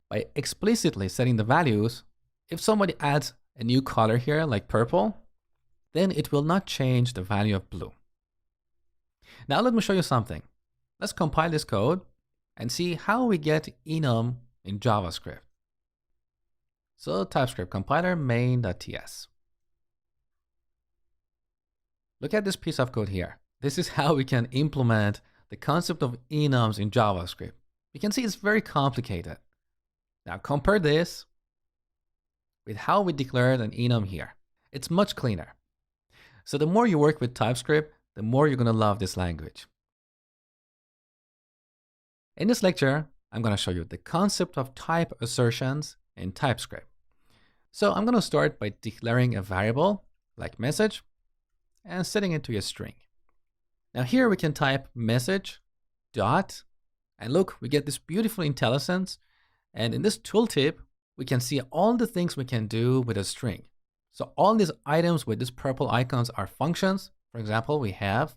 by explicitly setting the values. If somebody adds a new color here like purple, then it will not change the value of blue. Now let me show you something. Let's compile this code and see how we get enum in JavaScript. So TypeScript compiler main.ts. Look at this piece of code here. This is how we can implement the concept of enums in JavaScript. You can see it's very complicated. Now compare this with how we declared an enum here. It's much cleaner. So the more you work with TypeScript, the more you're going to love this language. In this lecture, I'm going to show you the concept of type assertions in TypeScript. So I'm going to start by declaring a variable like message and setting it to a string. Now here we can type message dot, and look, we get this beautiful IntelliSense. And in this tooltip, we can see all the things we can do with a string. So all these items with these purple icons are functions. For example, we have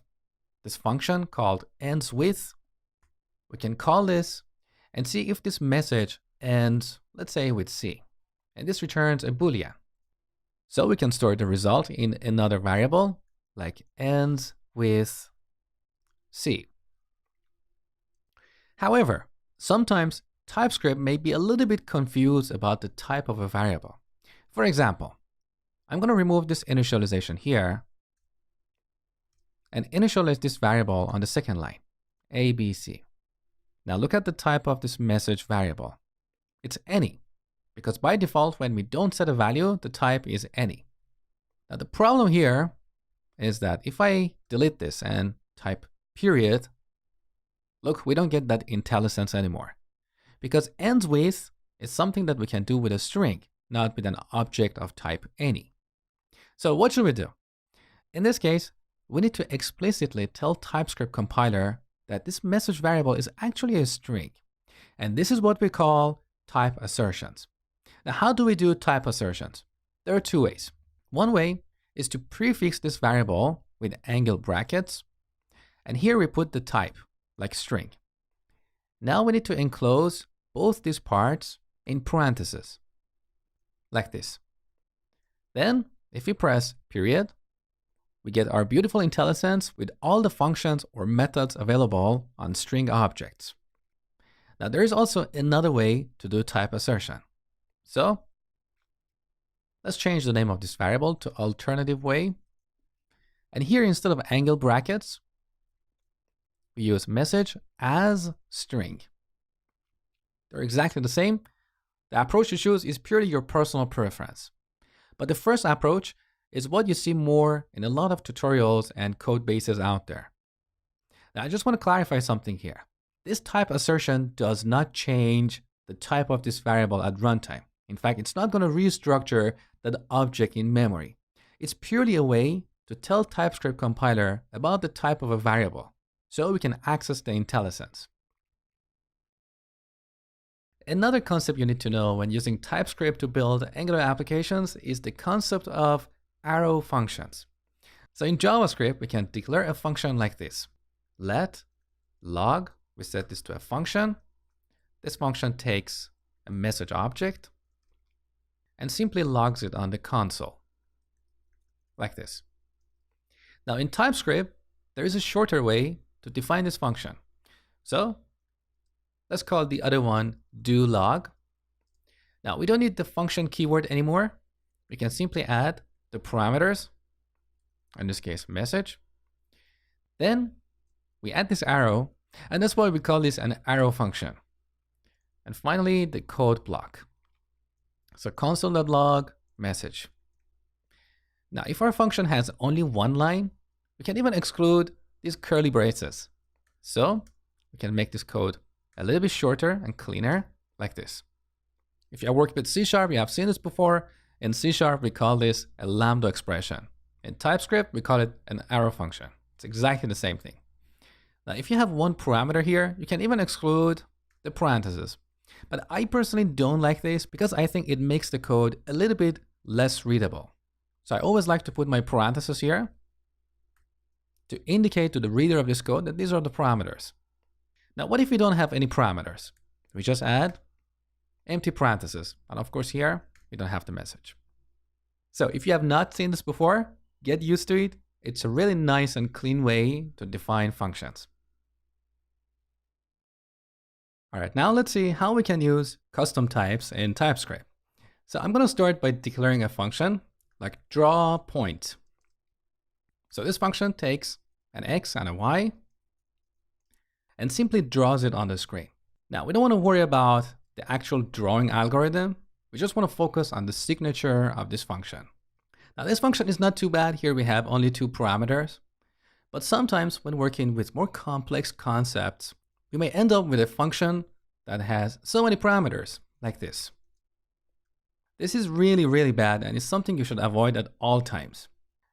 this function called ends with. We can call this and see if this message ends, let's say, with C. And this returns a Boolean. So we can store the result in another variable like ends with C. However, sometimes TypeScript may be a little bit confused about the type of a variable. For example, I'm going to remove this initialization here and initialize this variable on the second line, ABC. Now look at the type of this message variable. It's any, because by default, when we don't set a value, the type is any. Now the problem here is that if I delete this and type period, look, we don't get that IntelliSense anymore. Because ends with is something that we can do with a string. not with an object of type any. So what should we do? In this case, we need to explicitly tell TypeScript compiler that this message variable is actually a string. And this is what we call type assertions. Now, how do we do type assertions? There are two ways. One way is to prefix this variable with angle brackets. And here we put the type, like string. Now we need to enclose both these parts in parentheses, like this. Then, if we press period, we get our beautiful IntelliSense with all the functions or methods available on string objects. Now, there is also another way to do type assertion. So, let's change the name of this variable to alternative way. And here, instead of angle brackets, we use message as string. They're exactly the same. The approach you choose is purely your personal preference. But the first approach is what you see more in a lot of tutorials and code bases out there. Now, I just want to clarify something here. This type assertion does not change the type of this variable at runtime. In fact, it's not going to restructure that object in memory. It's purely a way to tell TypeScript compiler about the type of a variable, so we can access the IntelliSense. Another concept you need to know when using TypeScript to build Angular applications is the concept of arrow functions. So in JavaScript, we can declare a function like this. Let log, we set this to a function. This function takes a message object and simply logs it on the console, like this. Now in TypeScript, there is a shorter way to define this function. So let's call the other one doLog. Now we don't need the function keyword anymore. We can simply add the parameters, in this case message. Then we add this arrow, and that's why we call this an arrow function. And finally, the code block. So console.log message. Now, if our function has only one line, we can even exclude these curly braces. So we can make this code a little bit shorter and cleaner, like this. If you have worked with C#, you have seen this before. In C#, we call this a lambda expression. In TypeScript, we call it an arrow function. It's exactly the same thing. Now, if you have one parameter here, you can even exclude the parentheses. But I personally don't like this because I think it makes the code a little bit less readable. So I always like to put my parentheses here to indicate to the reader of this code that these are the parameters. Now, what if we don't have any parameters? We just add empty parentheses. And of course here, we don't have the message. So if you have not seen this before, get used to it. It's a really nice and clean way to define functions. All right, now let's see how we can use custom types in TypeScript. So I'm going to start by declaring a function like drawPoint. So this function takes an X and a Y and simply draws it on the screen. Now, we don't want to worry about the actual drawing algorithm. We just want to focus on the signature of this function. Now, this function is not too bad. Here we have only 2 parameters. But sometimes when working with more complex concepts, we may end up with a function that has so many parameters, like this. This is really, really bad, and it's something you should avoid at all times.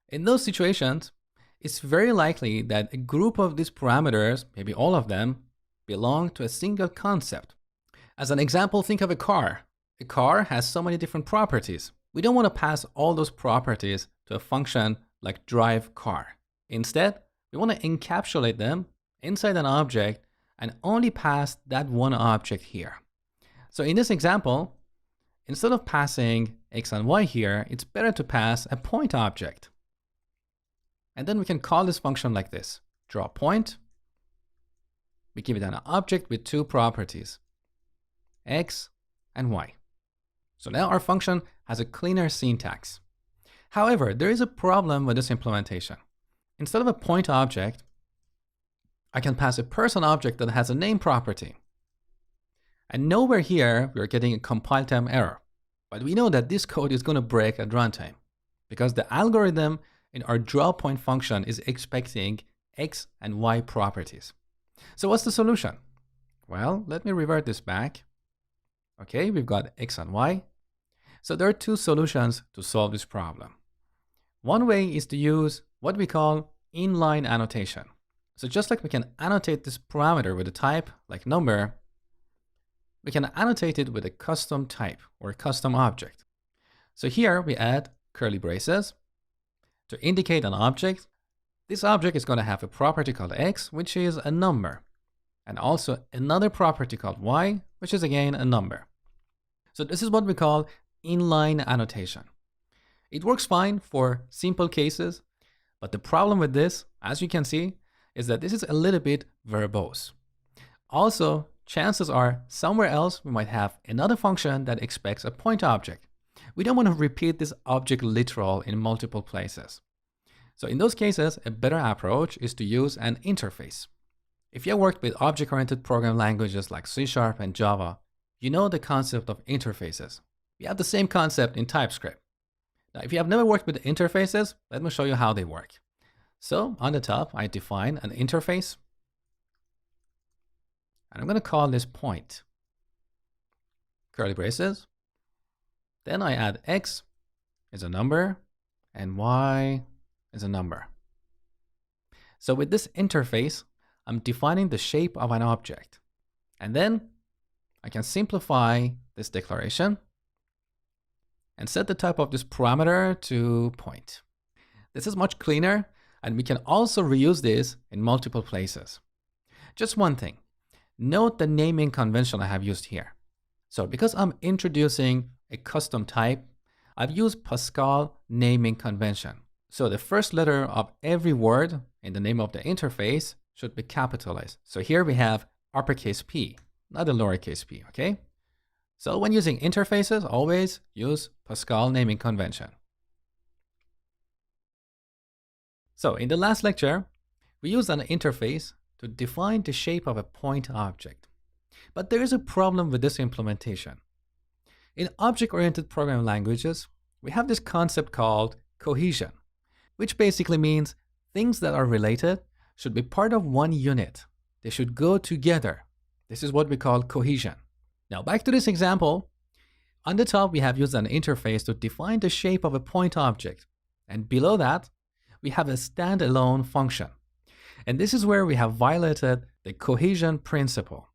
In those situations, it's very likely that a group of these parameters, maybe all of them, belong to a single concept. As an example, think of a car. A car has so many different properties. We don't want to pass all those properties to a function like drive car. Instead, we want to encapsulate them inside an object and only pass that one object here. So in this example, instead of passing X and Y here, it's better to pass a point object. And then we can call this function like this, drawPoint. We give it an object with 2 properties, X and Y. So now our function has a cleaner syntax. However, there is a problem with this implementation. Instead of a point object, I can pass a person object that has a name property. And nowhere here, we're getting a compile time error. But we know that this code is going to break at runtime because the algorithm in our drawPoint function is expecting X and Y properties. So what's the solution? Well, let me revert this back. Okay, we've got X and Y. So there are two solutions to solve this problem. One way is to use what we call inline annotation. So just like we can annotate this parameter with a type like number, we can annotate it with a custom type or a custom object. So here we add curly braces to indicate an object. This object is going to have a property called x, which is a number, and also another property called y, which is again a number. So this is what we call inline annotation. It works fine for simple cases, but the problem with this, as you can see, is that this is a little bit verbose. Also, chances are somewhere else we might have another function that expects a point object. We don't want to repeat this object literal in multiple places. So in those cases, a better approach is to use an interface. If you have worked with object-oriented programming languages like C# and Java, you know the concept of interfaces. We have the same concept in TypeScript. Now, if you have never worked with interfaces, let me show you how they work. So on the top, I define an interface, and I'm going to call this point. Curly braces. Then I add x is a number and y is a number. So with this interface, I'm defining the shape of an object. And then I can simplify this declaration and set the type of this parameter to point. This is much cleaner, and we can also reuse this in multiple places. Just one thing, note the naming convention I have used here. So because I'm introducing a custom type, I've used Pascal naming convention. So the first letter of every word in the name of the interface should be capitalized. So here we have uppercase P, not a lowercase p, okay? So when using interfaces, always use Pascal naming convention. So in the last lecture, we used an interface to define the shape of a point object. But there is a problem with this implementation. In object-oriented programming languages, we have this concept called cohesion, which basically means things that are related should be part of one unit. They should go together. This is what we call cohesion. Now back to this example. On the top, we have used an interface to define the shape of a point object. And below that, we have a standalone function. And this is where we have violated the cohesion principle.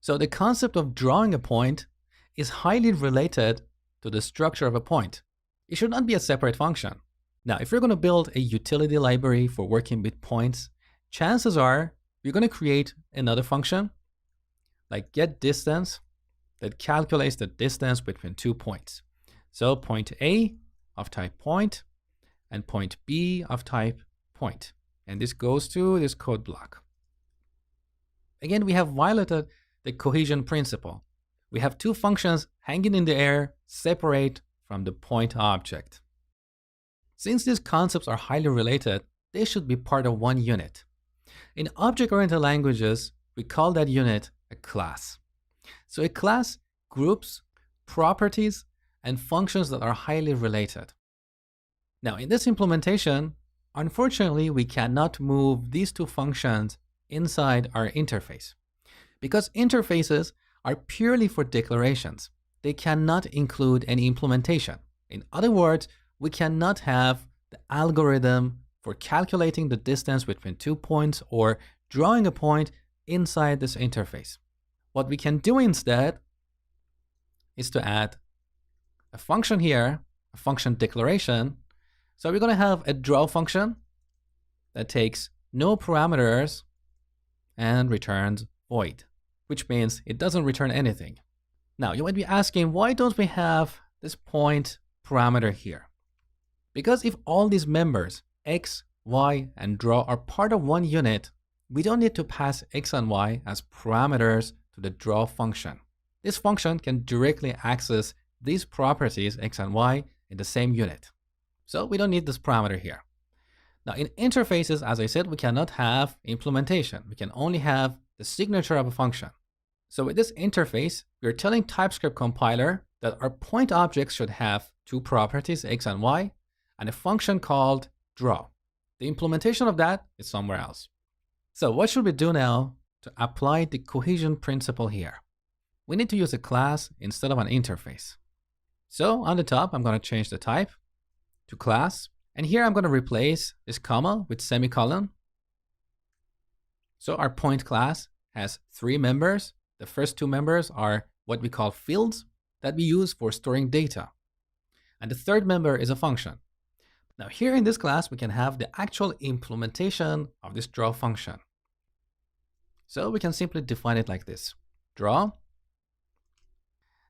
So the concept of drawing a point is highly related to the structure of a point. It should not be a separate function. Now, if you're going to build a utility library for working with points, chances are you're going to create another function like getDistance that calculates the distance between 2 points. So point A of type point and point B of type point. And this goes to this code block. Again, we have violated the cohesion principle. We have two functions hanging in the air, separate from the point object. Since these concepts are highly related, they should be part of one unit. In object-oriented languages, we call that unit a class. So a class groups properties and functions that are highly related. Now, in this implementation, unfortunately, we cannot move these two functions inside our interface because interfaces are purely for declarations. They cannot include any implementation. In other words, we cannot have the algorithm for calculating the distance between 2 points or drawing a point inside this interface. What we can do instead is to add a function here, a function declaration. So we're going to have a draw function that takes no parameters and returns void, which means it doesn't return anything. Now, you might be asking, why don't we have this point parameter here? Because if all these members, x, y, and draw are part of one unit, we don't need to pass x and y as parameters to the draw function. This function can directly access these properties, x and y, in the same unit. So we don't need this parameter here. Now in interfaces, as I said, we cannot have implementation. We can only have the signature of a function. So with this interface, we're telling TypeScript compiler that our point objects should have two properties, x and y, and a function called draw. The implementation of that is somewhere else. So what should we do now to apply the cohesion principle here? We need to use a class instead of an interface. So on the top, I'm going to change the type to class. And here I'm going to replace this comma with semicolon. So our point class has 3 members. The first 2 members are what we call fields that we use for storing data. And the third member is a function. Now here in this class, we can have the actual implementation of this draw function. So we can simply define it like this: draw,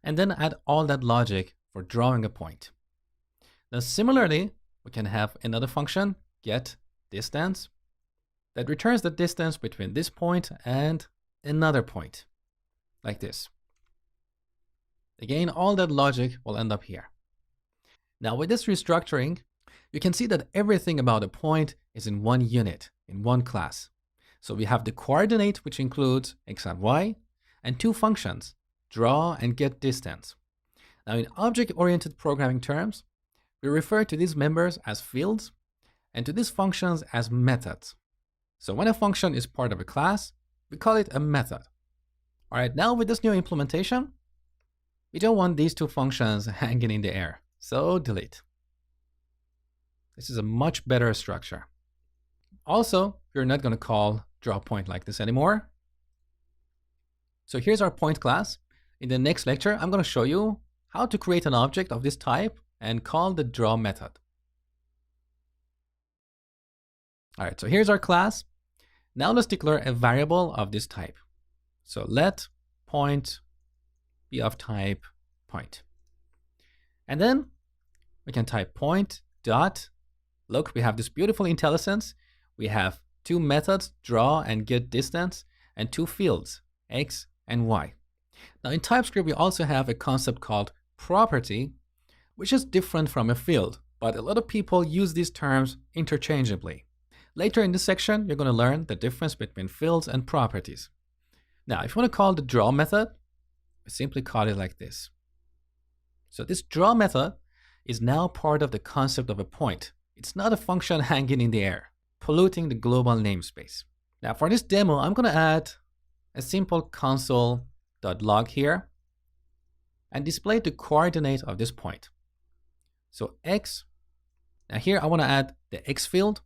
and then add all that logic for drawing a point. Now similarly, we can have another function, get distance, that returns the distance between this point and another point, like this. Again, all that logic will end up here. Now with this restructuring, you can see that everything about a point is in one unit, in one class. So we have the coordinate, which includes x and y, and 2 functions, draw and get distance. Now in object-oriented programming terms, we refer to these members as fields and to these functions as methods. So when a function is part of a class, we call it a method. All right, now with this new implementation, we don't want these 2 functions hanging in the air, so delete. This is a much better structure. Also, we're not going to call drawPoint like this anymore. So here's our point class. In the next lecture, I'm going to show you how to create an object of this type and call the draw method. All right, so here's our class. Now let's declare a variable of this type. So let point be of type point. And then we can type point dot. Look, we have this beautiful IntelliSense. We have 2 methods, draw and get distance, and 2 fields, x and y. Now in TypeScript, we also have a concept called property, which is different from a field, but a lot of people use these terms interchangeably. Later in this section, you're going to learn the difference between fields and properties. Now, if you want to call the draw method, we simply call it like this. So this draw method is now part of the concept of a point. It's not a function hanging in the air, polluting the global namespace. Now for this demo, I'm going to add a simple console.log here and display the coordinate of this point. So x, now here I want to add the x field,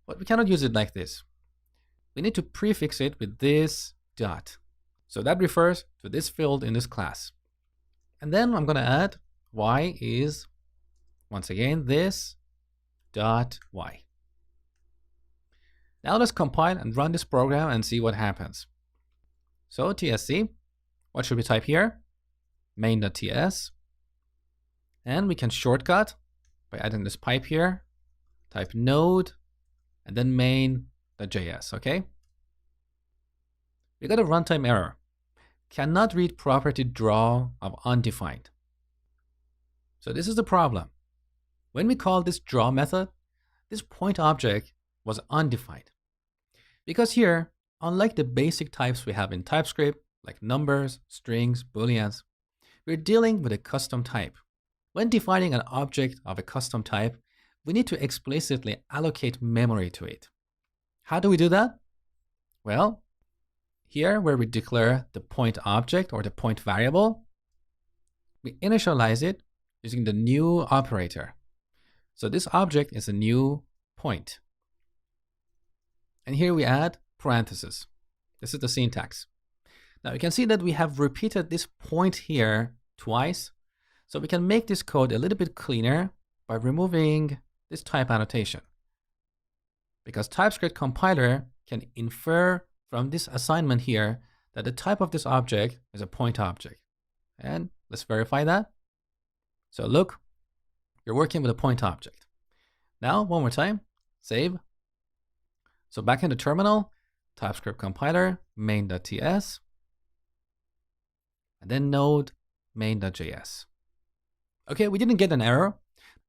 but we cannot use it like this. We need to prefix it with this dot. So that refers to this field in this class. And then I'm going to add y is, once again, this dot y. Now let's compile and run this program and see what happens. So tsc, what should we type here? Main.ts. And we can shortcut by adding this pipe here, type node, and then main.js, okay? We got a runtime error. Cannot read property draw of undefined. So this is the problem. When we call this draw method, this point object was undefined. Because here, unlike the basic types we have in TypeScript, like numbers, strings, booleans, we're dealing with a custom type. When defining an object of a custom type, we need to explicitly allocate memory to it. How do we do that? Well, here where we declare the point object or the point variable, we initialize it using the new operator. So this object is a new point. And here we add parentheses. This is the syntax. Now you can see that we have repeated this point here twice. So we can make this code a little bit cleaner by removing this type annotation. Because TypeScript compiler can infer from this assignment here that the type of this object is a point object. And let's verify that. So look, you're working with a point object. Now, one more time, save. So back in the terminal, TypeScript compiler, main.ts, and then node main.js. Okay, we didn't get an error,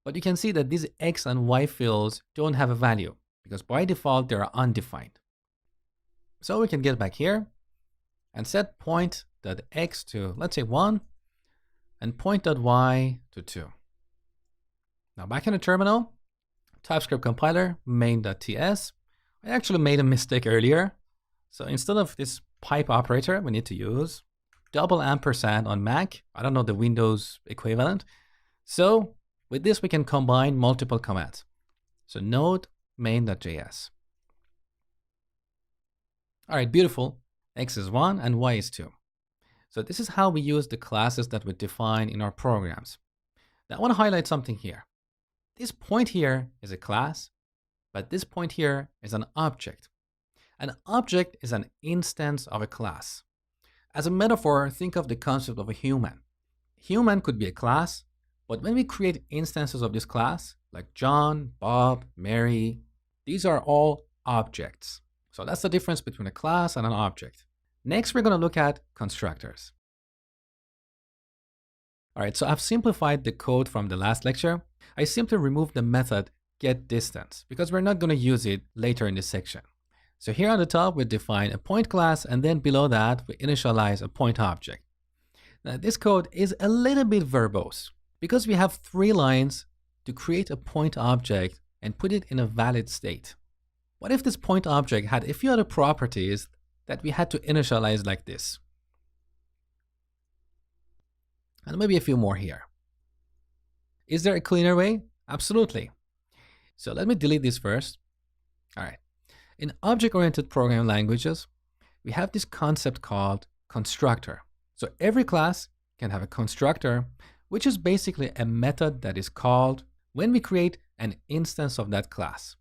but you can see that these x and y fields don't have a value because by default, they are undefined. So we can get back here and set point.x to, let's say 1, and point.y to 2. Now back in the terminal, TypeScript compiler, main.ts. I actually made a mistake earlier. So instead of this pipe operator, we need to use double ampersand on Mac. I don't know the Windows equivalent. So with this, we can combine multiple commands. So node main.js. All right, beautiful. X is 1 and Y is 2. So this is how we use the classes that we define in our programs. Now I want to highlight something here. This point here is a class, but this point here is an object. An object is an instance of a class. As a metaphor, think of the concept of a human. Human could be a class, but when we create instances of this class, like John, Bob, Mary, these are all objects. So that's the difference between a class and an object. Next, we're going to look at constructors. All right, so I've simplified the code from the last lecture. I simply removed the method getDistance because we're not going to use it later in this section. So here on the top, we define a point class, and then below that, we initialize a point object. Now, this code is a little bit verbose because we have 3 lines to create a point object and put it in a valid state. What if this point object had a few other properties that we had to initialize like this? And maybe a few more here. Is there a cleaner way? Absolutely. So let me delete this first. All right. In object-oriented programming languages, we have this concept called constructor. So every class can have a constructor, which is basically a method that is called when we create an instance of that class.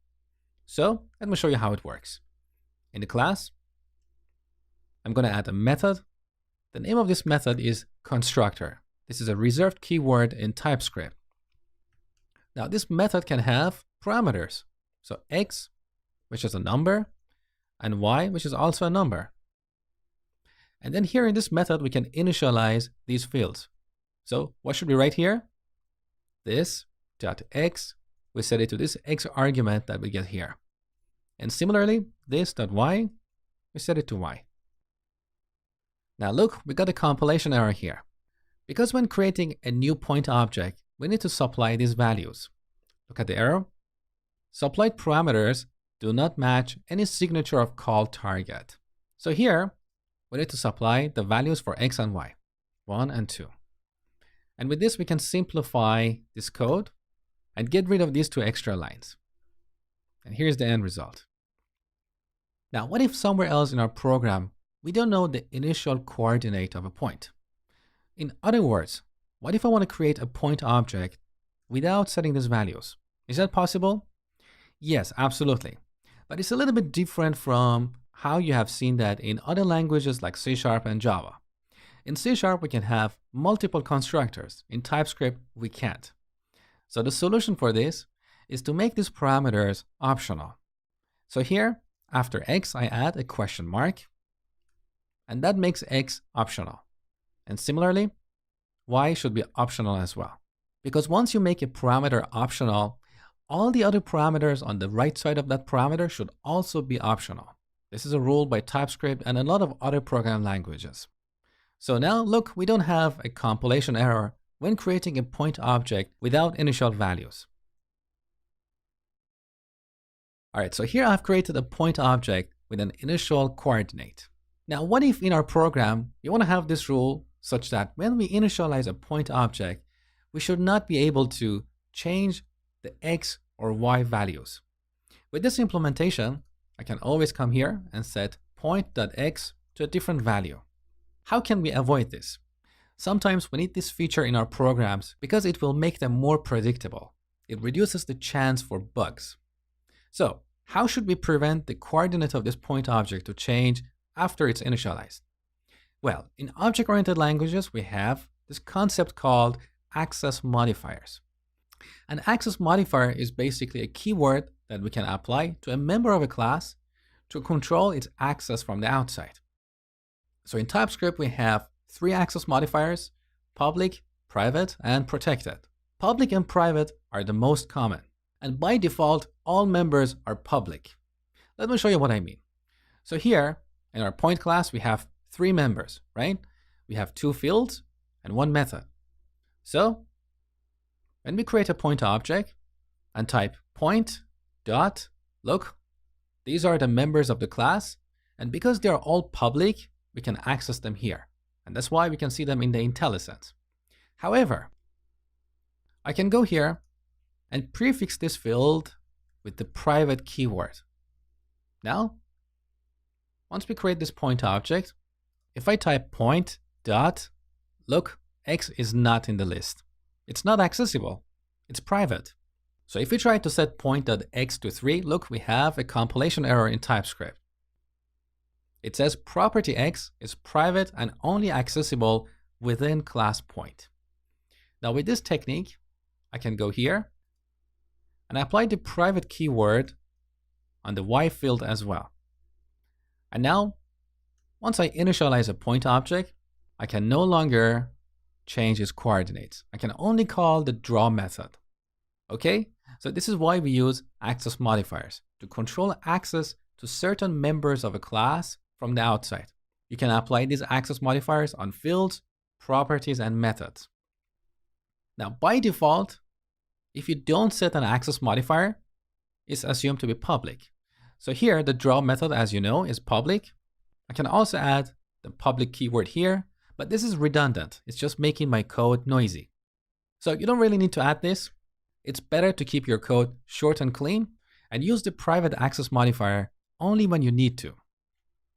So let me show you how it works. In the class, I'm going to add a method. The name of this method is constructor. This is a reserved keyword in TypeScript. Now this method can have parameters. So x, which is a number, and y, which is also a number. And then here in this method, we can initialize these fields. So what should we write here? This dot x, we set it to this x argument that we get here. And similarly, this dot y, we set it to y. Now look, we got a compilation error here. Because when creating a new point object, we need to supply these values. Look at the error. Supplied parameters do not match any signature of call target. So here, we need to supply the values for x and y, 1 and 2. And with this, we can simplify this code and get rid of these 2 extra lines. And here's the end result. Now, what if somewhere else in our program, we don't know the initial coordinate of a point? In other words, what if I want to create a point object without setting these values? Is that possible? Yes, absolutely. But it's a little bit different from how you have seen that in other languages like C# and Java. In C#, we can have multiple constructors. In TypeScript, we can't. So the solution for this is to make these parameters optional. So here, after x, I add a question mark, and that makes x optional. And similarly, y should be optional as well. Because once you make a parameter optional, all the other parameters on the right side of that parameter should also be optional. This is a rule by TypeScript and a lot of other programming languages. So now look, we don't have a compilation error when creating a point object without initial values. All right, so here I've created a point object with an initial coordinate. Now, what if in our program, we want to have this rule such that when we initialize a point object, we should not be able to change the x or y values. With this implementation, I can always come here and set point.x to a different value. How can we avoid this? Sometimes we need this feature in our programs because it will make them more predictable. It reduces the chance for bugs. So, how should we prevent the coordinate of this point object to change after it's initialized? Well, in object-oriented languages, we have this concept called access modifiers. An access modifier is basically a keyword that we can apply to a member of a class to control its access from the outside. So in TypeScript, we have 3 access modifiers: public, private, and protected. Public and private are the most common. And by default, all members are public. Let me show you what I mean. So here, in our point class, we have 3 members, right? We have 2 fields and 1 method. So when we create a point object and type point dot, look, these are the members of the class. And because they are all public, we can access them here. And that's why we can see them in the IntelliSense. However, I can go here and prefix this field with the private keyword. Now, once we create this point object, if I type point dot, look, x is not in the list. It's not accessible. It's private. So if we try to set point.x to 3, look, we have a compilation error in TypeScript. It says property x is private and only accessible within class point. Now with this technique, I can go here and apply the private keyword on the y field as well. And now, once I initialize a point object, I can no longer change its coordinates. I can only call the draw method. Okay? So this is why we use access modifiers, to control access to certain members of a class from the outside. You can apply these access modifiers on fields, properties, and methods. Now, by default, if you don't set an access modifier, it's assumed to be public. So here, the draw method, as you know, is public. I can also add the public keyword here, but this is redundant. It's just making my code noisy. So you don't really need to add this. It's better to keep your code short and clean and use the private access modifier only when you need to.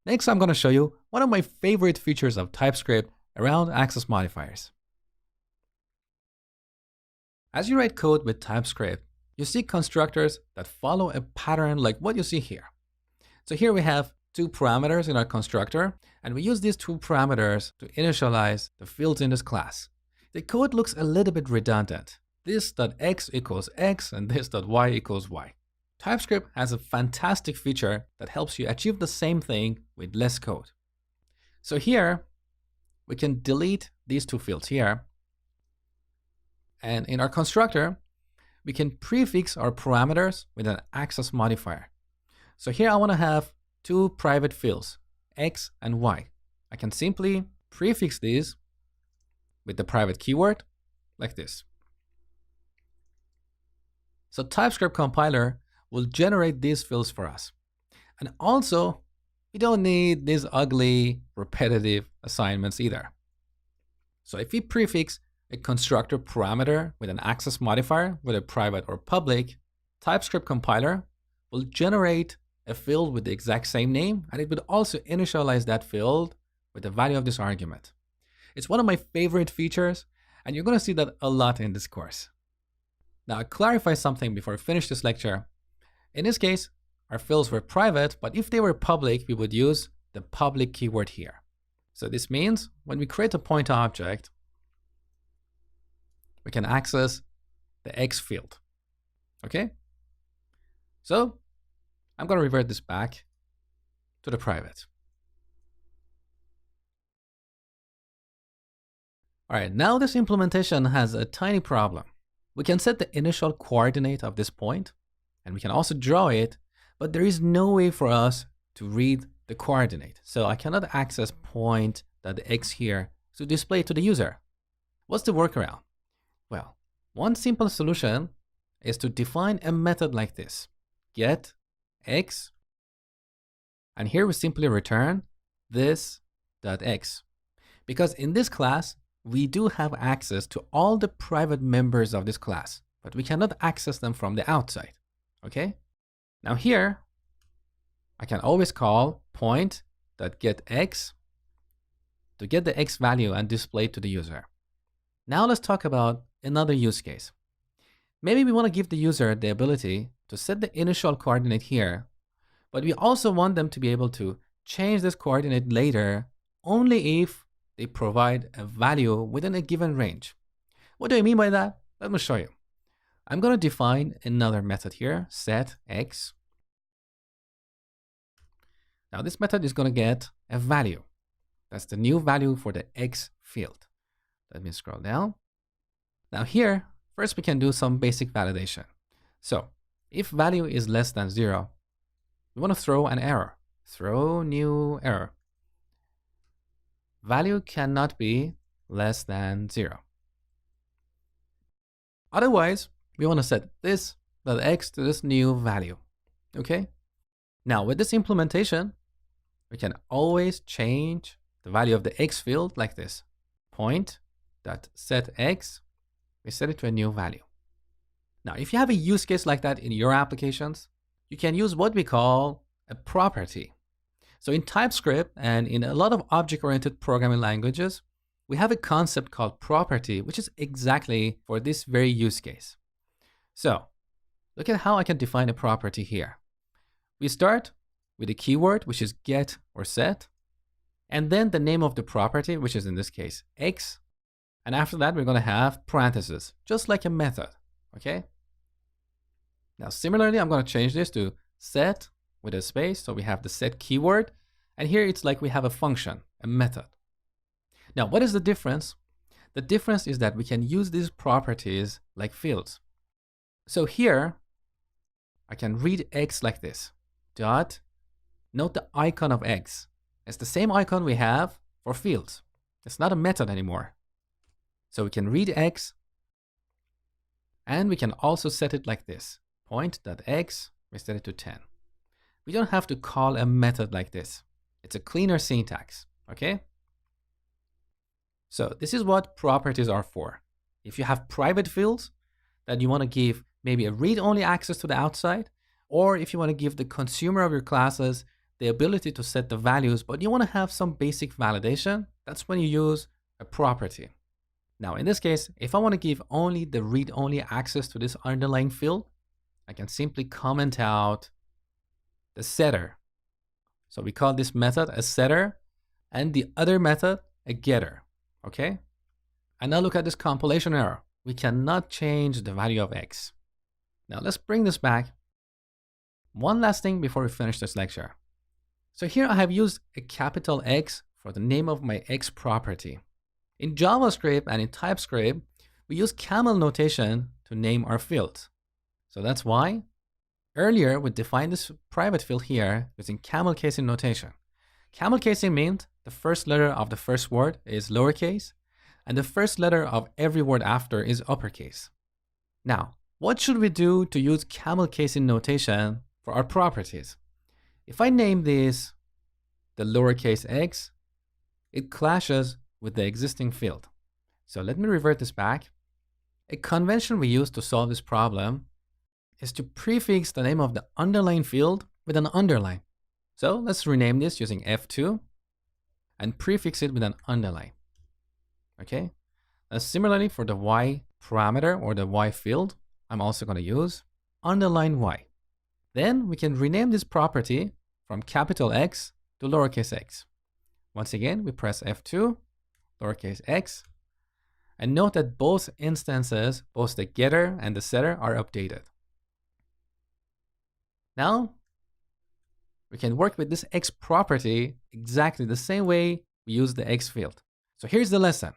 Next, I'm going to show you one of my favorite features of TypeScript around access modifiers. As you write code with TypeScript, you see constructors that follow a pattern like what you see here. So here we have two parameters in our constructor, and we use these two parameters to initialize the fields in this class. The code looks a little bit redundant. This.x equals x and this.y equals y. TypeScript has a fantastic feature that helps you achieve the same thing with less code. So here, we can delete these two fields here. And in our constructor, we can prefix our parameters with an access modifier. So here I want to have two private fields, x and y. I can simply prefix these with the private keyword like this. So TypeScript compiler will generate these fields for us. And also, we don't need these ugly, repetitive assignments either. So if we prefix a constructor parameter with an access modifier, whether private or public, TypeScript compiler will generate a field with the exact same name, and it would also initialize that field with the value of this argument. It's one of my favorite features, and you're going to see that a lot in this course. Now, I'll clarify something before I finish this lecture. In this case, our fields were private, but if they were public, we would use the public keyword here. So this means when we create a point object, we can access the x field. Okay? So I'm going to revert this back to the private. All right, now this implementation has a tiny problem. We can set the initial coordinate of this point, and we can also draw it, but there is no way for us to read the coordinate. So I cannot access point.x here to display it to the user. What's the workaround? Well, one simple solution is to define a method like this, get x, and here we simply return this.x. Because in this class, we do have access to all the private members of this class, but we cannot access them from the outside. Okay? Now here, I can always call point.getX to get the x value and display it to the user. Now let's talk about another use case. Maybe we want to give the user the ability to set the initial coordinate here, but we also want them to be able to change this coordinate later only if they provide a value within a given range. What do I mean by that? Let me show you. I'm going to define another method here, set x. Now this method is going to get a value. That's the new value for the x field. Let me scroll down. Now here, first we can do some basic validation. So if value is less than 0, we want to throw an error. Throw new error. Value cannot be less than 0. Otherwise, we want to set this.x to this new value. Okay? Now with this implementation, we can always change the value of the x field like this. Point.setX we set it to a new value. Now, if you have a use case like that in your applications, you can use what we call a property. So in TypeScript and in a lot of object-oriented programming languages, we have a concept called property, which is exactly for this very use case. So look at how I can define a property here. We start with a keyword, which is get or set, and then the name of the property, which is in this case x. And after that, we're going to have parentheses, just like a method. Okay. Now, similarly, I'm going to change this to set with a space. So we have the set keyword. And here it's like we have a function, a method. Now, what is the difference? The difference is that we can use these properties like fields. So here, I can read x like this. Dot. Note the icon of x. It's the same icon we have for fields. It's not a method anymore. So we can read x. And we can also set it like this. Point.x, we set it to 10. We don't have to call a method like this. It's a cleaner syntax, okay? So this is what properties are for. If you have private fields that you want to give maybe a read-only access to the outside, or if you want to give the consumer of your classes the ability to set the values, but you want to have some basic validation, that's when you use a property. Now, in this case, if I want to give only the read-only access to this underlying field, I can simply comment out the setter. So we call this method a setter and the other method a getter. Okay? And now look at this compilation error. We cannot change the value of x. Now let's bring this back. One last thing before we finish this lecture. So here I have used a capital X for the name of my x property. In JavaScript and in TypeScript, we use camel notation to name our fields. So that's why earlier we defined this private field here using camel casing notation. Camel casing means the first letter of the first word is lowercase and the first letter of every word after is uppercase. Now, what should we do to use camel casing notation for our properties? If I name this the lowercase x, it clashes with the existing field. So let me revert this back. A convention we use to solve this problem is to prefix the name of the underlying field with an underline. So let's rename this using F2 and prefix it with an underline. Okay. Now similarly for the y parameter or the y field, I'm also going to use underline y. Then we can rename this property from capital X to lowercase x. Once again, we press F2, lowercase x, and note that both instances, both the getter and the setter, are updated. Now, we can work with this x property exactly the same way we use the x field. So here's the lesson.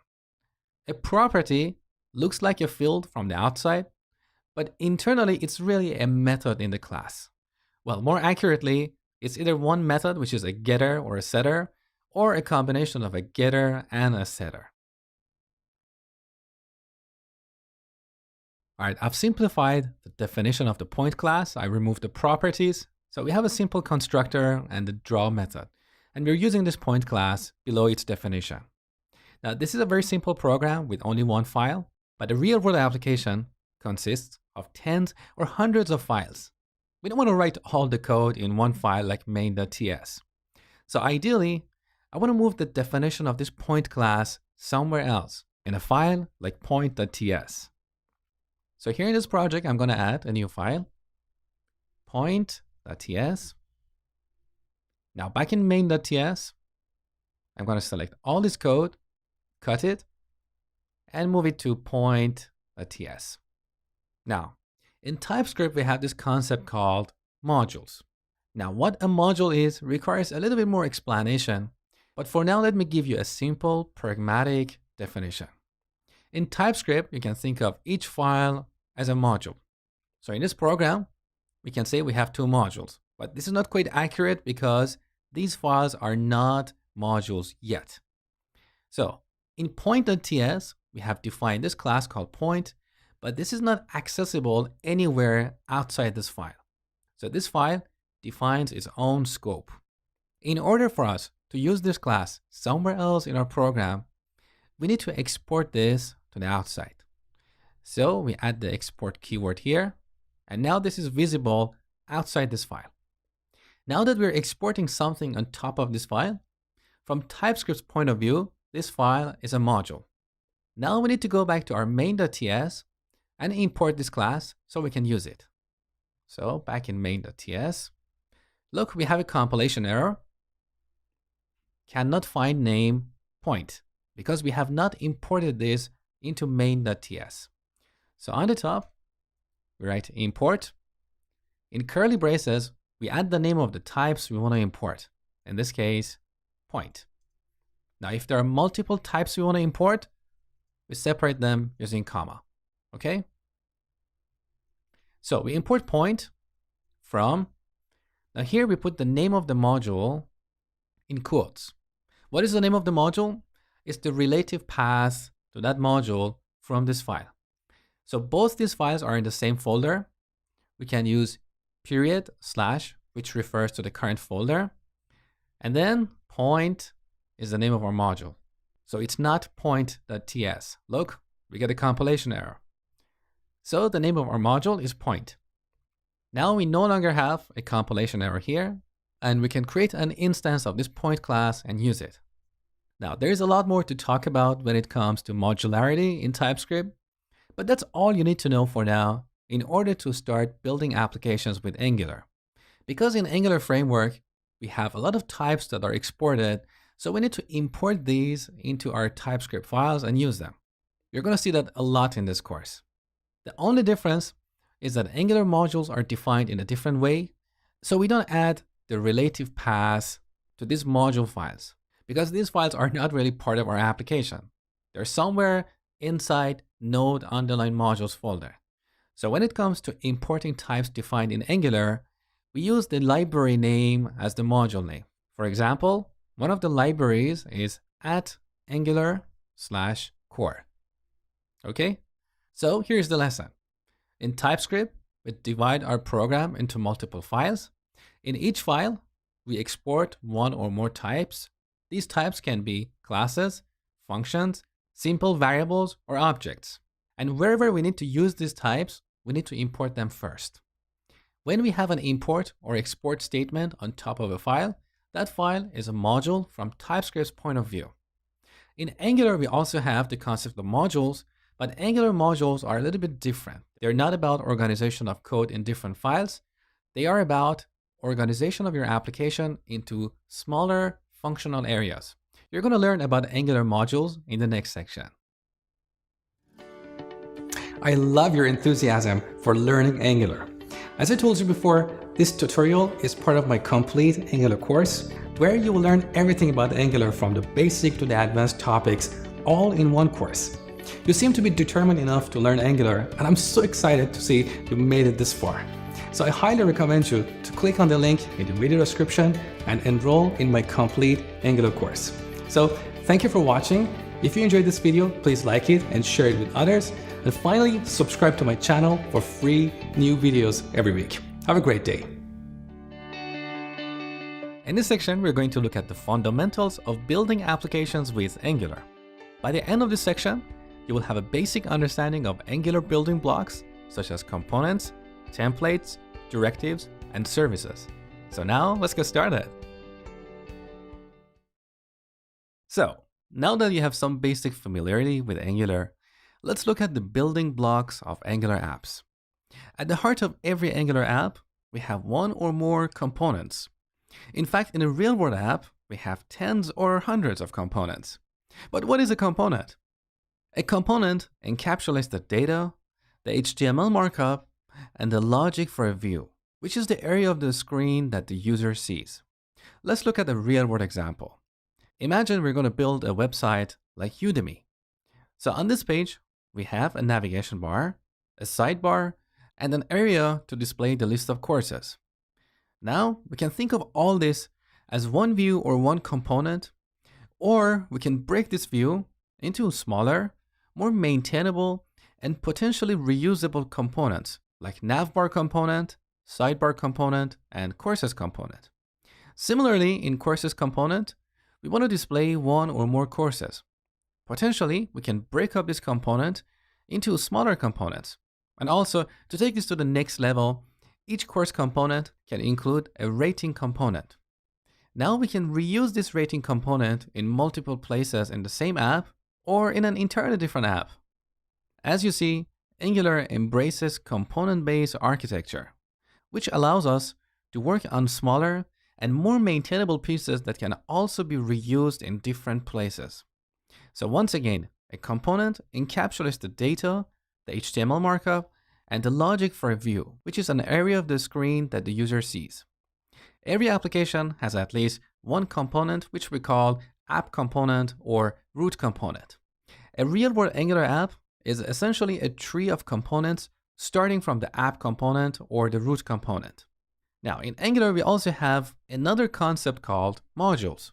A property looks like a field from the outside, but internally it's really a method in the class. Well, more accurately, it's either one method, which is a getter or a setter, or a combination of a getter and a setter. All right, I've simplified the definition of the point class. I removed the properties. So we have a simple constructor and the draw method. And we're using this point class below its definition. Now, this is a very simple program with only one file, but a real-world application consists of tens or hundreds of files. We don't want to write all the code in one file like main.ts. So ideally, I want to move the definition of this point class somewhere else in a file like point.ts. So here in this project, I'm going to add a new file, point.ts. Now back in main.ts, I'm going to select all this code, cut it, and move it to point.ts. Now, in TypeScript, we have this concept called modules. Now, what a module is requires a little bit more explanation, but for now, let me give you a simple, pragmatic definition. In TypeScript, you can think of each file as a module. So in this program, we can say we have two modules, but this is not quite accurate because these files are not modules yet. So in point.ts, we have defined this class called point, but this is not accessible anywhere outside this file. So this file defines its own scope. In order for us to use this class somewhere else in our program, we need to export this to the outside. So we add the export keyword here, and now this is visible outside this file. Now that we're exporting something on top of this file, from TypeScript's point of view, this file is a module. Now we need to go back to our main.ts and import this class so we can use it. So back in main.ts, look, we have a compilation error. Cannot find name point because we have not imported this into main.ts. So on the top, we write import. In curly braces, we add the name of the types we want to import. In this case, point. Now, if there are multiple types we want to import, we separate them using comma. Okay? So we import point from. Now here we put the name of the module in quotes. What is the name of the module? It's the relative path to that module from this file. So both these files are in the same folder. We can use period slash, which refers to the current folder. And then point is the name of our module. So it's not point.ts. Look, we get a compilation error. So the name of our module is point. Now we no longer have a compilation error here, and we can create an instance of this point class and use it. Now there's a lot more to talk about when it comes to modularity in TypeScript, but that's all you need to know for now in order to start building applications with Angular. Because in Angular framework, we have a lot of types that are exported, so we need to import these into our TypeScript files and use them. You're going to see that a lot in this course. The only difference is that Angular modules are defined in a different way, so we don't add the relative path to these module files, because these files are not really part of our application. They're somewhere inside node underline modules folder. So when it comes to importing types defined in Angular, we use the library name as the module name. For example, one of the libraries is @angular/core. Okay? So here's the lesson. In TypeScript, we divide our program into multiple files. In each file, we export one or more types. These types can be classes, functions, simple variables, or objects. And wherever we need to use these types, we need to import them first. When we have an import or export statement on top of a file, that file is a module from TypeScript's point of view. In Angular, we also have the concept of modules, but Angular modules are a little bit different. They're not about organization of code in different files. They are about organization of your application into smaller functional areas. You're going to learn about Angular modules in the next section. I love your enthusiasm for learning Angular. As I told you before, this tutorial is part of my complete Angular course, where you will learn everything about Angular from the basic to the advanced topics, all in one course. You seem to be determined enough to learn Angular, and I'm so excited to see you made it this far. So I highly recommend you to click on the link in the video description and enroll in my complete Angular course. So thank you for watching. If you enjoyed this video, please like it and share it with others. And finally, subscribe to my channel for free new videos every week. Have a great day. In this section, we're going to look at the fundamentals of building applications with Angular. By the end of this section, you will have a basic understanding of Angular building blocks, such as components, templates, directives, and services. So now let's get started. So now that you have some basic familiarity with Angular, let's look at the building blocks of Angular apps. At the heart of every Angular app, we have one or more components. In fact, in a real-world app, we have tens or hundreds of components. But what is a component? A component encapsulates the data, the HTML markup, and the logic for a view, which is the area of the screen that the user sees. Let's look at a real-world example. Imagine we're going to build a website like Udemy. So on this page, we have a navigation bar, a sidebar, and an area to display the list of courses. Now, we can think of all this as one view or one component, or we can break this view into smaller, more maintainable, and potentially reusable components like navbar component, sidebar component, and courses component. Similarly, in courses component, we want to display one or more courses. Potentially, we can break up this component into smaller components. And also, to take this to the next level, each course component can include a rating component. Now we can reuse this rating component in multiple places in the same app or in an entirely different app. As you see, Angular embraces component-based architecture, which allows us to work on smaller and more maintainable pieces that can also be reused in different places. So once again, a component encapsulates the data, the HTML markup, and the logic for a view, which is an area of the screen that the user sees. Every application has at least one component, which we call app component or root component. A real-world Angular app is essentially a tree of components starting from the app component or the root component. Now, in Angular, we also have another concept called modules.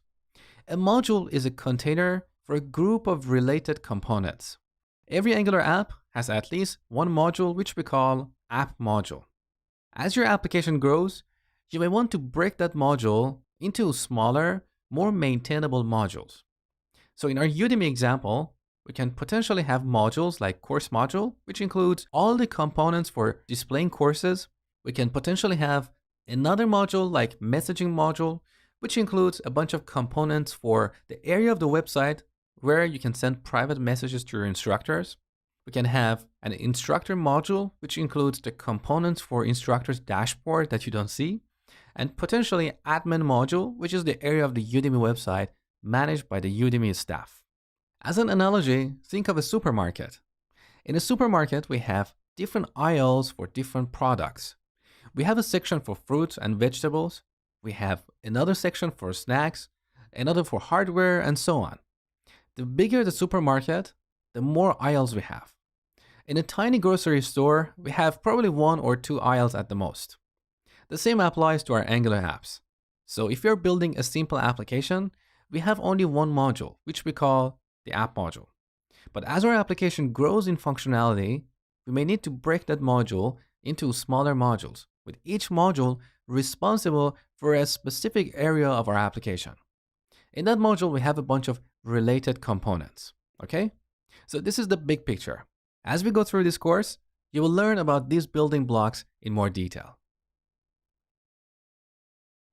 A module is a container for a group of related components. Every Angular app has at least one module, which we call app module. As your application grows, you may want to break that module into smaller, more maintainable modules. So in our Udemy example, we can potentially have modules like course module, which includes all the components for displaying courses. We can potentially have another module like messaging module, which includes a bunch of components for the area of the website where you can send private messages to your instructors. We can have an instructor module, which includes the components for instructors' dashboard that you don't see, and potentially admin module, which is the area of the Udemy website managed by the Udemy staff. As an analogy, think of a supermarket. In a supermarket, we have different aisles for different products. We have a section for fruits and vegetables. We have another section for snacks, another for hardware, and so on. The bigger the supermarket, the more aisles we have. In a tiny grocery store, we have probably one or two aisles at the most. The same applies to our Angular apps. So if you're building a simple application, we have only one module, which we call the app module. But as our application grows in functionality, we may need to break that module into smaller modules, with each module responsible for a specific area of our application. In that module, we have a bunch of related components, okay? So this is the big picture. As we go through this course, you will learn about these building blocks in more detail.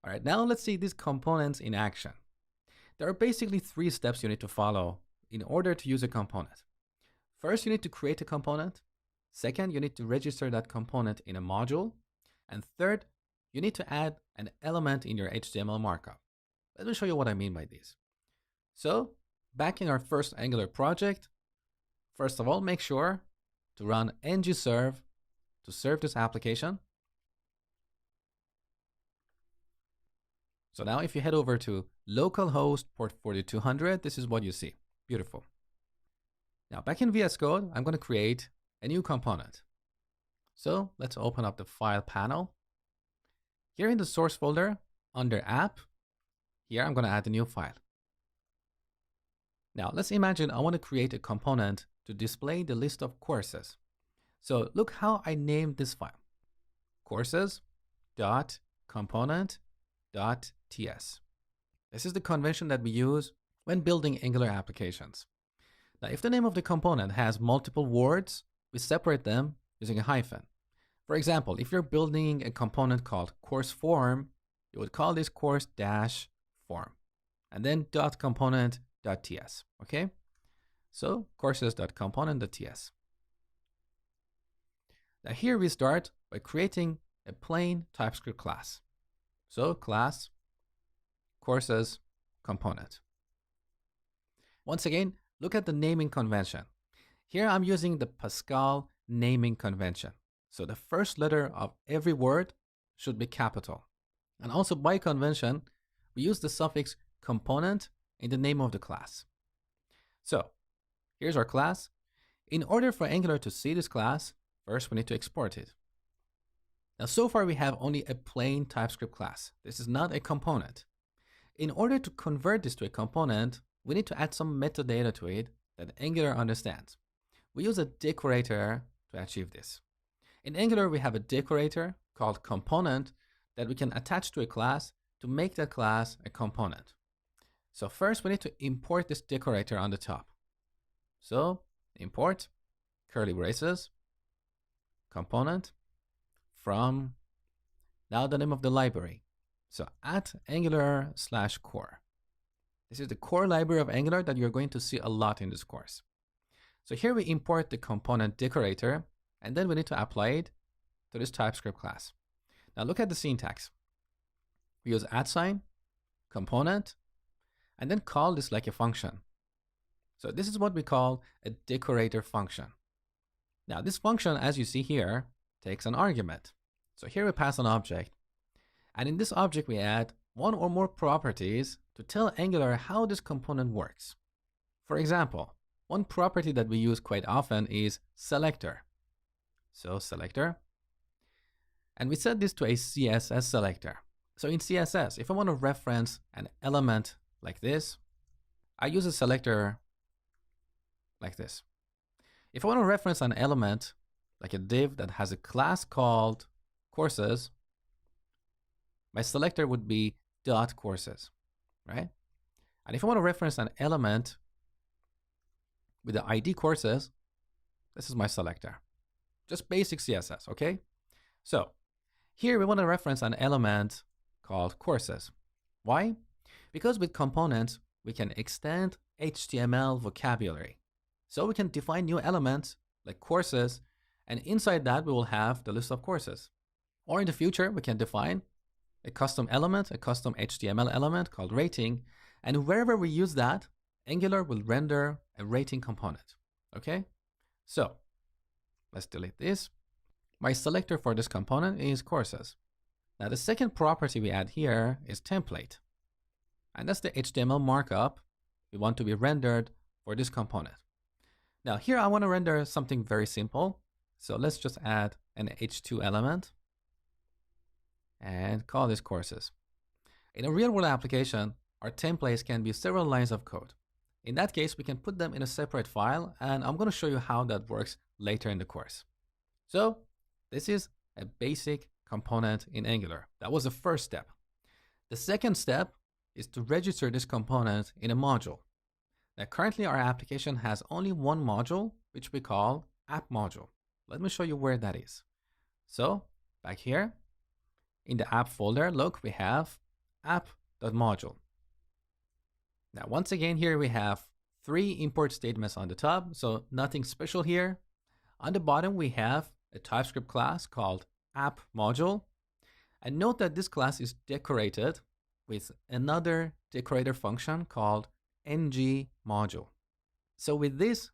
All right, now let's see these components in action. There are basically 3 steps you need to follow in order to use a component. First, you need to create a component. Second, you need to register that component in a module. And third, you need to add an element in your HTML markup. Let me show you what I mean by this. So, back in our first Angular project, first of all, make sure to run ng-serve to serve this application. So now if you head over to localhost port 4200, this is what you see. Beautiful. Now back in VS Code, I'm going to create a new component. So let's open up the file panel. Here in the source folder, under app, here I'm going to add a new file. Now let's imagine I want to create a component to display the list of courses. So look how I named this file. courses.component.ts. This is the convention that we use when building Angular applications. Now, if the name of the component has multiple words, we separate them using a hyphen. For example, if you're building a component called course form, you would call this course-form and then .component.ts, okay? So courses.component.ts. Now here we start by creating a plain TypeScript class. So class courses component. Once again, look at the naming convention. Here I'm using the Pascal naming convention. So the first letter of every word should be capital. And also by convention, we use the suffix component in the name of the class. So here's our class. In order for Angular to see this class, first we need to export it. Now so far we have only a plain TypeScript class. This is not a component. In order to convert this to a component, we need to add some metadata to it that Angular understands. We use a decorator to achieve this. In Angular, we have a decorator called component that we can attach to a class to make that class a component. So first we need to import this decorator on the top. So import curly braces, component, from, now the name of the library. So at Angular/core. This is the core library of Angular that you're going to see a lot in this course. So here we import the component decorator, and then we need to apply it to this TypeScript class. Now look at the syntax. We use @, component, and then call this like a function. So this is what we call a decorator function. Now this function, as you see here, takes an argument. So here we pass an object, and in this object we add one or more properties to tell Angular how this component works. For example, one property that we use quite often is selector. So selector, and we set this to a CSS selector. So in CSS, if I want to reference an element like this, I use a selector like this. If I want to reference an element like a div that has a class called courses, my selector would be .courses, right? And if I want to reference an element with the ID courses, this is my selector. Just basic CSS, okay? So here we want to reference an element called courses. Why? Because with components, we can extend HTML vocabulary. So we can define new elements like courses, and inside that we will have the list of courses. Or in the future, we can define a custom element, a custom HTML element called rating, and wherever we use that, Angular will render a rating component, okay? So let's delete this. My selector for this component is courses. Now the second property we add here is template. And that's the HTML markup we want to be rendered for this component. Now here I want to render something very simple. So let's just add an H2 element and call this courses. In a real world application, our templates can be several lines of code. In that case, we can put them in a separate file, and I'm going to show you how that works later in the course. So this is a basic component in Angular. That was the first step. The second step is to register this component in a module. Now currently our application has only one module, which we call app module. Let me show you where that is. So back here in the app folder, look, we have app.module. Now once again, here we have 3 import statements on the top, so nothing special here. On the bottom, we have a TypeScript class called app module. And note that this class is decorated with another decorator function called ng module. So with this,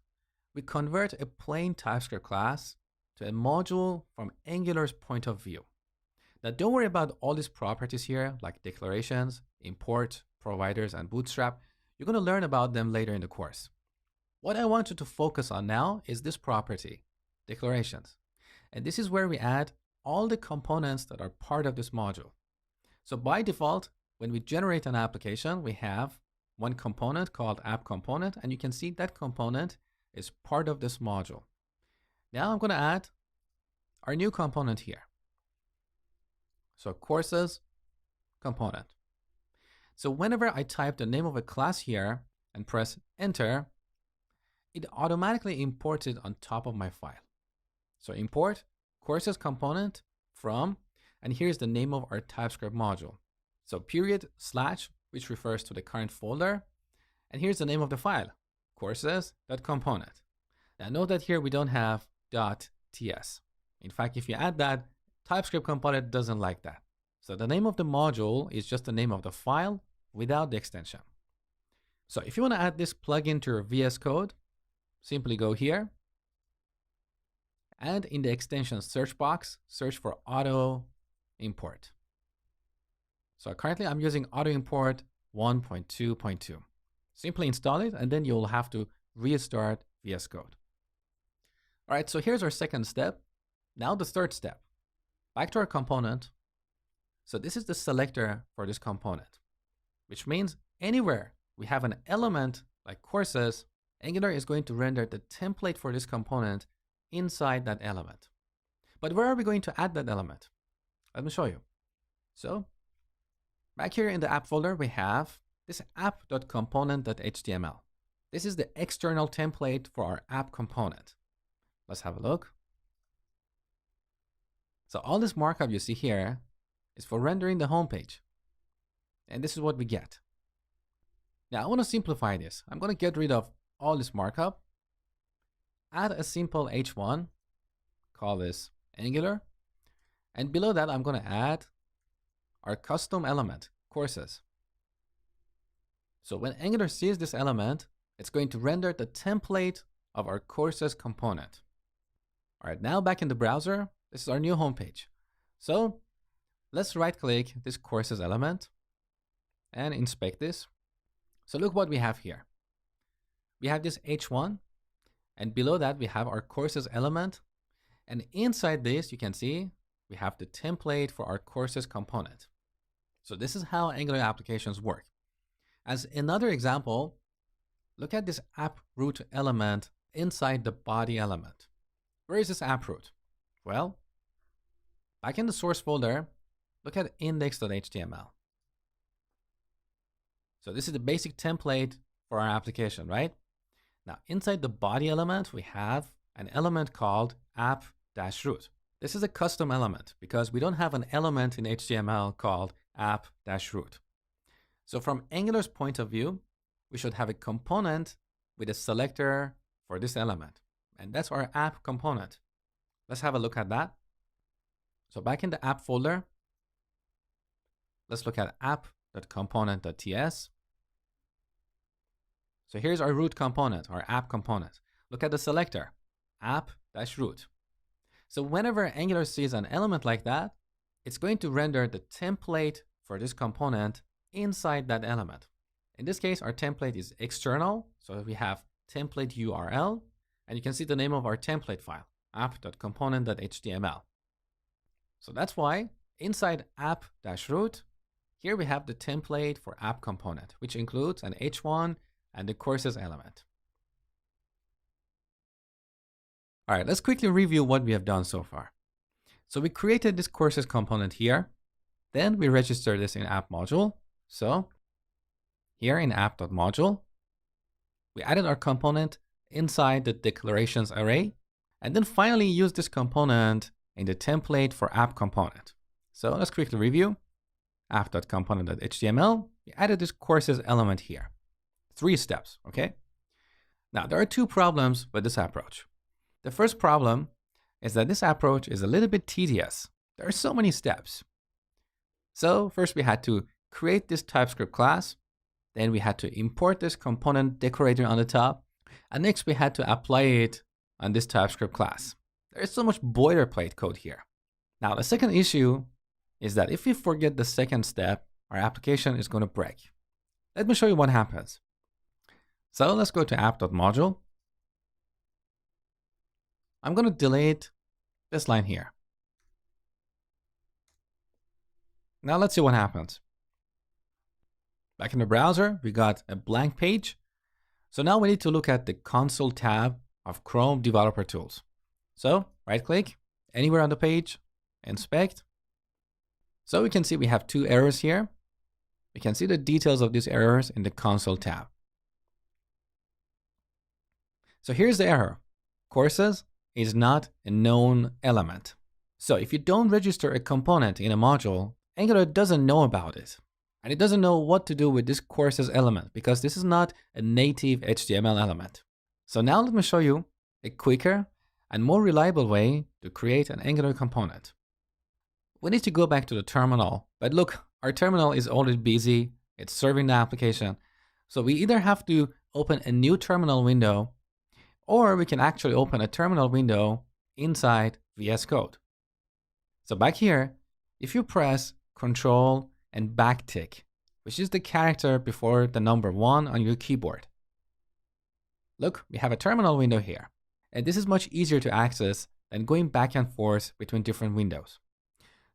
we convert a plain TypeScript class to a module from Angular's point of view. Now don't worry about all these properties here, like declarations, import, providers, and bootstrap. You're going to learn about them later in the course. What I want you to focus on now is this property, declarations. And this is where we add all the components that are part of this module. So by default, when we generate an application, we have one component called app component, and you can see that component is part of this module. Now I'm going to add our new component here. So courses component. So whenever I type the name of a class here and press enter, it automatically imports it on top of my file. So import courses component from, and here's the name of our TypeScript module. So period slash, which refers to the current folder. And here's the name of the file, courses.component. Now note that here we don't have .ts. In fact, if you add that, TypeScript component doesn't like that. So the name of the module is just the name of the file without the extension. So if you want to add this plugin to your VS Code, simply go here and in the extension search box, search for auto import. So currently I'm using auto import 1.2.2. Simply install it and then you'll have to restart VS Code. All right, so here's our second step. Now the third step. Back to our component. So this is the selector for this component, which means anywhere we have an element like courses, Angular is going to render the template for this component inside that element. But where are we going to add that element? Let me show you. So back here in the app folder, we have this app.component.html. This is the external template for our app component. Let's have a look. So all this markup you see here is for rendering the home page. And this is what we get. Now I want to simplify this. I'm going to get rid of all this markup, add a simple h1, call this Angular, and below that I'm going to add our custom element, courses. So when Angular sees this element, it's going to render the template of our courses component. All right, now back in the browser, this is our new homepage. So let's right click this courses element and inspect this. So look what we have here. We have this h1, and below that we have our courses element. And inside this, you can see we have the template for our courses component. So this is how Angular applications work. As another example, look at this app root element inside the body element. Where is this app root? Well, back in the source folder, look at index.html. So this is the basic template for our application, right? Now, inside the body element, we have an element called app-root. This is a custom element because we don't have an element in HTML called app-root. So from Angular's point of view, we should have a component with a selector for this element. And that's our app component. Let's have a look at that. So back in the app folder, let's look at app.component.ts. So here's our root component, our app component. Look at the selector, app-root. So whenever Angular sees an element like that, it's going to render the template for this component inside that element. In this case, our template is external. So we have template URL, and you can see the name of our template file, app.component.html. So that's why inside app-root, here we have the template for app component, which includes an h1 and the courses element. All right, let's quickly review what we have done so far. So we created this courses component here. Then we registered this in app module. So here in app.module, we added our component inside the declarations array, and then finally use this component in the template for app component. So let's quickly review. app.component.html, we added this courses element here. 3 steps, okay? Now, there are 2 problems with this approach. The first problem is that this approach is a little bit tedious. There are so many steps. So first we had to create this TypeScript class. Then we had to import this component decorator on the top. And next we had to apply it on this TypeScript class. There is so much boilerplate code here. Now, the second issue is that if we forget the second step, our application is going to break. Let me show you what happens. So let's go to app.module. I'm going to delete this line here. Now let's see what happens. Back in the browser, we got a blank page. So now we need to look at the console tab of Chrome Developer Tools. So right click anywhere on the page, inspect. So we can see we have 2 errors here. We can see the details of these errors in the console tab. So here's the error. Courses is not a known element. So if you don't register a component in a module, Angular doesn't know about it. And it doesn't know what to do with this courses element because this is not a native HTML element. So now let me show you a quicker and more reliable way to create an Angular component. We need to go back to the terminal, but look, our terminal is already busy. It's serving the application. So we either have to open a new terminal window, or we can actually open a terminal window inside VS Code. So back here, if you press Control and backtick, which is the character before the number 1 on your keyboard. Look, we have a terminal window here. And this is much easier to access than going back and forth between different windows.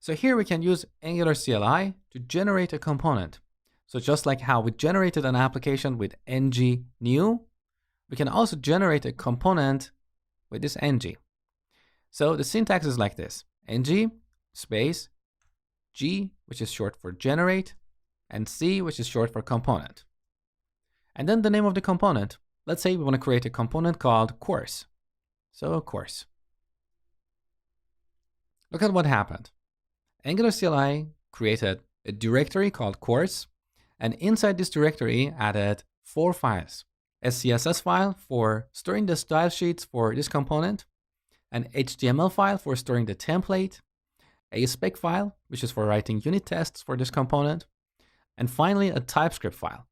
So here we can use Angular CLI to generate a component. So just like how we generated an application with ng new, we can also generate a component with this ng. So the syntax is like this: ng space G, which is short for generate, and C, which is short for component. And then the name of the component. Let's say we want to create a component called course. So course. Look at what happened. Angular CLI created a directory called course, and inside this directory added 4 files. A CSS file for storing the style sheets for this component, an HTML file for storing the template, a spec file, which is for writing unit tests for this component, and finally a TypeScript file,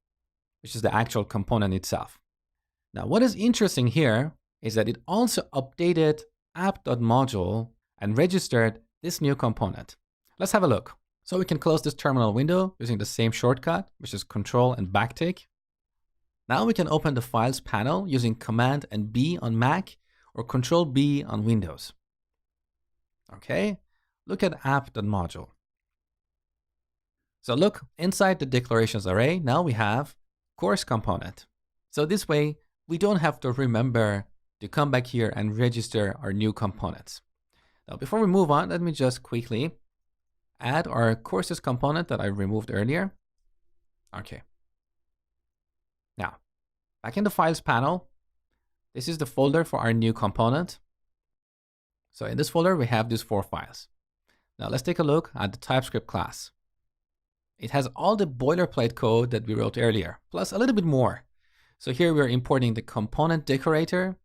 which is the actual component itself. Now, what is interesting here is that it also updated app.module and registered this new component. Let's have a look. So we can close this terminal window using the same shortcut, which is Control and backtick. Now we can open the Files panel using Command and B on Mac or Control B on Windows. Okay, look at app.module. So look, inside the declarations array, now we have course component. So this way, we don't have to remember to come back here and register our new components. Now, before we move on, let me just quickly add our courses component that I removed earlier. Okay. Now, back in the Files panel, this is the folder for our new component. So in this folder, we have these 4 files. Now let's take a look at the TypeScript class. It has all the boilerplate code that we wrote earlier, plus a little bit more. So here we're importing the component decorator,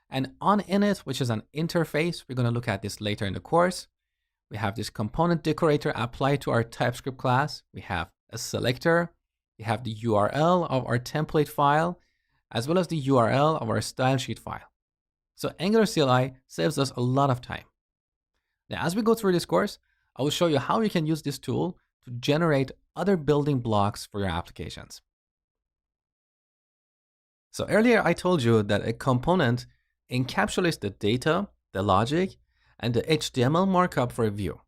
and on init, which is an interface, we're going to look at this later in the course. We have this component decorator applied to our TypeScript class. We have a selector. We have the URL of our template file, as well as the URL of our style sheet file. So Angular CLI saves us a lot of time. Now, as we go through this course, I will show you how you can use this tool to generate other building blocks for your applications. So earlier I told you that a component encapsulates the data, the logic, and the HTML markup for a view.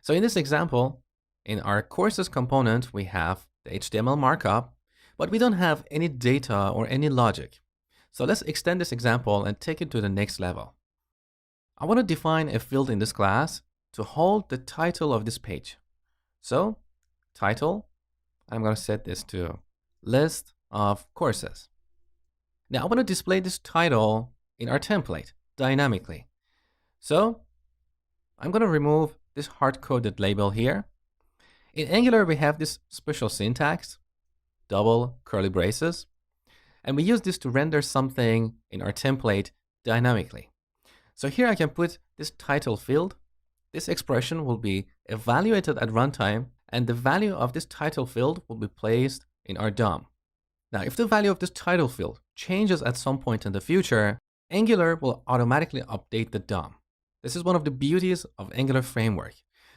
So in this example, in our courses component, we have the HTML markup, but we don't have any data or any logic. So let's extend this example and take it to the next level. I want to define a field in this class to hold the title of this page. So title, I'm going to set this to list of courses. Now I want to display this title in our template dynamically. So I'm going to remove this hard-coded label here. In Angular, we have this special syntax, double curly braces, and we use this to render something in our template dynamically. So here I can put this title field. This expression will be evaluated at runtime, and the value of this title field will be placed in our DOM. Now, if the value of this title field changes at some point in the future, Angular will automatically update the DOM. This is one of the beauties of Angular framework.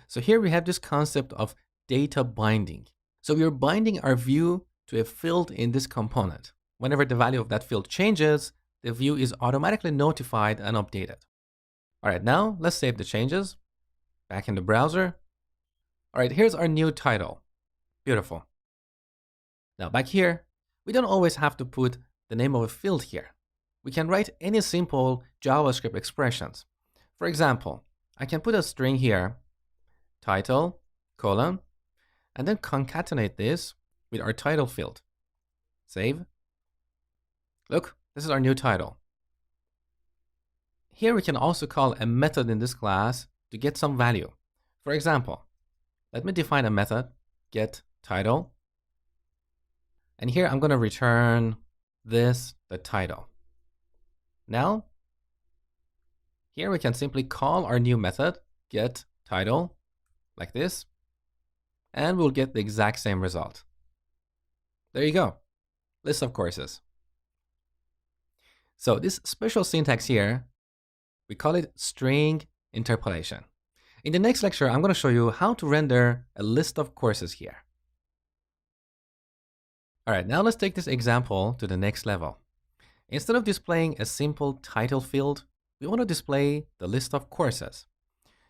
So here we have this concept of data binding. So we are binding our view to a field in this component. Whenever the value of that field changes, the view is automatically notified and updated. All right, now let's save the changes. Back in the browser. All right, here's our new title. Beautiful. Now back here, we don't always have to put the name of a field here. We can write any simple JavaScript expressions. For example, I can put a string here, title, colon, and then concatenate this with our title field. Save. Look, this is our new title. Here we can also call a method in this class to get some value. For example, let me define a method, getTitle. And here I'm going to return this, the title. Now, here we can simply call our new method, getTitle, like this, and we'll get the exact same result. There you go, list of courses. So this special syntax here, we call it string interpolation. In the next lecture, I'm going to show you how to render a list of courses here. All right, now let's take this example to the next level. Instead of displaying a simple title field, we want to display the list of courses.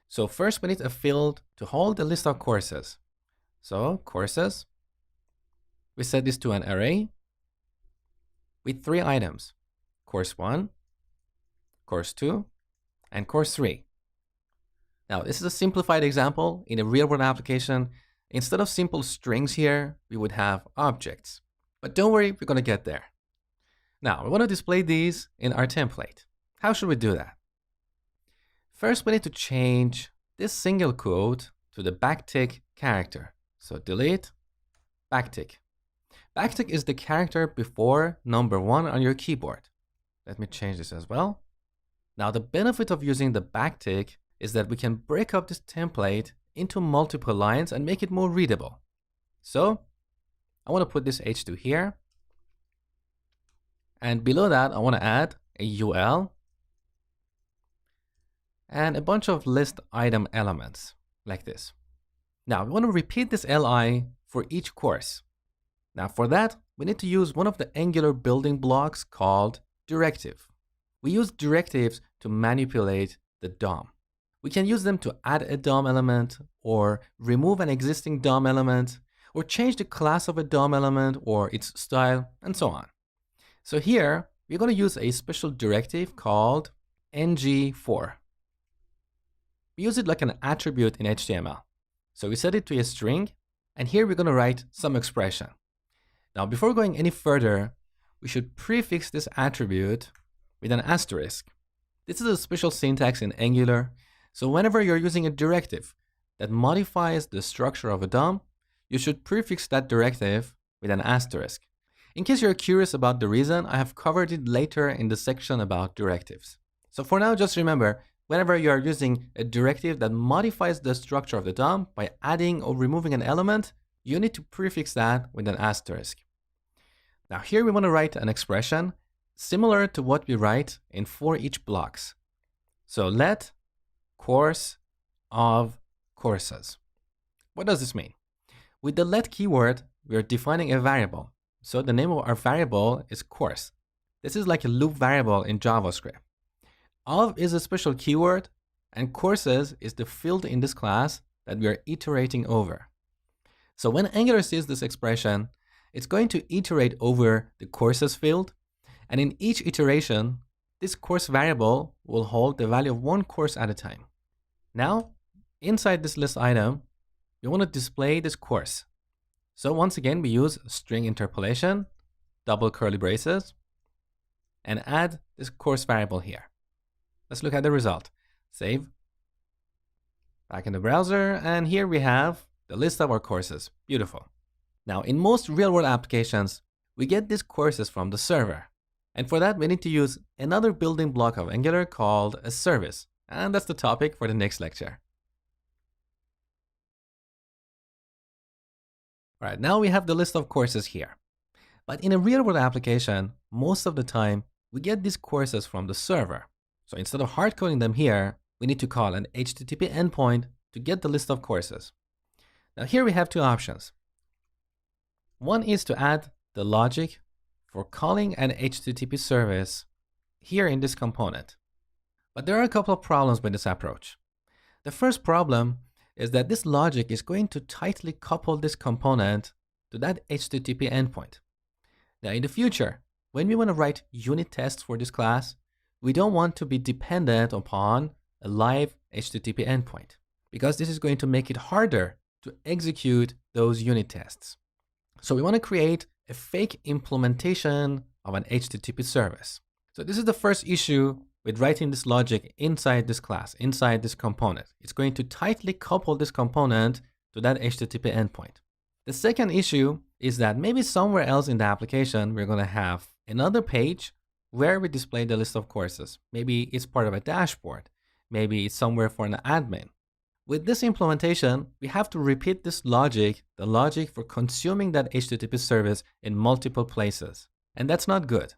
So first, we need a field to hold the list of courses. So courses, we set this to an array with 3 items, course 1, course 2, and course 3. Now, this is a simplified example. In a real-world application, instead of simple strings here, we would have objects. But don't worry, we're going to get there. Now, we want to display these in our template. How should we do that? First, we need to change this single quote to the backtick character. So delete backtick. Backtick is the character before number 1 on your keyboard. Let me change this as well. Now, the benefit of using the backtick is that we can break up this template into multiple lines and make it more readable. So I want to put this H2 here. And below that, I want to add a UL and a bunch of list item elements like this. Now, we want to repeat this LI for each course. Now, for that, we need to use one of the Angular building blocks called directive. We use directives to manipulate the DOM. We can use them to add a DOM element or remove an existing DOM element or change the class of a DOM element or its style and so on. So here, we're going to use a special directive called ng_for. We use it like an attribute in HTML. So we set it to a string, and here we're going to write some expression. Now, before going any further, we should prefix this attribute with an asterisk. This is a special syntax in Angular. So whenever you're using a directive that modifies the structure of a DOM, you should prefix that directive with an asterisk. In case you're curious about the reason, I have covered it later in the section about directives. So for now, just remember, whenever you are using a directive that modifies the structure of the DOM by adding or removing an element, you need to prefix that with an asterisk. Now here we want to write an expression similar to what we write in for each blocks. So let course of courses. What does this mean? With the let keyword, we are defining a variable. So the name of our variable is course. This is like a loop variable in JavaScript. Of is a special keyword, and courses is the field in this class that we are iterating over. So when Angular sees this expression, it's going to iterate over the courses field, and in each iteration, this course variable will hold the value of one course at a time. Now, inside this list item, we want to display this course. So once again, we use string interpolation, double curly braces, and add this course variable here. Let's look at the result. Save. Back in the browser, and here we have the list of our courses. Beautiful. Now, in most real-world applications, we get these courses from the server. And for that, we need to use another building block of Angular called a service. And that's the topic for the next lecture. All right, now we have the list of courses here. But in a real-world application, most of the time, we get these courses from the server. So instead of hard-coding them here, we need to call an HTTP endpoint to get the list of courses. Now here we have two options. One is to add the logic for calling an HTTP service here in this component. But there are a couple of problems with this approach. The first problem is that this logic is going to tightly couple this component to that HTTP endpoint. Now in the future, when we want to write unit tests for this class, we don't want to be dependent upon a live HTTP endpoint, because this is going to make it harder to execute those unit tests. So we want to create a fake implementation of an HTTP service. So this is the first issue with writing this logic inside this class, inside this component. It's going to tightly couple this component to that HTTP endpoint. The second issue is that maybe somewhere else in the application, we're going to have another page where we display the list of courses. Maybe it's part of a dashboard. Maybe it's somewhere for an admin. With this implementation, we have to repeat this logic, the logic for consuming that HTTP service in multiple places. And that's not good.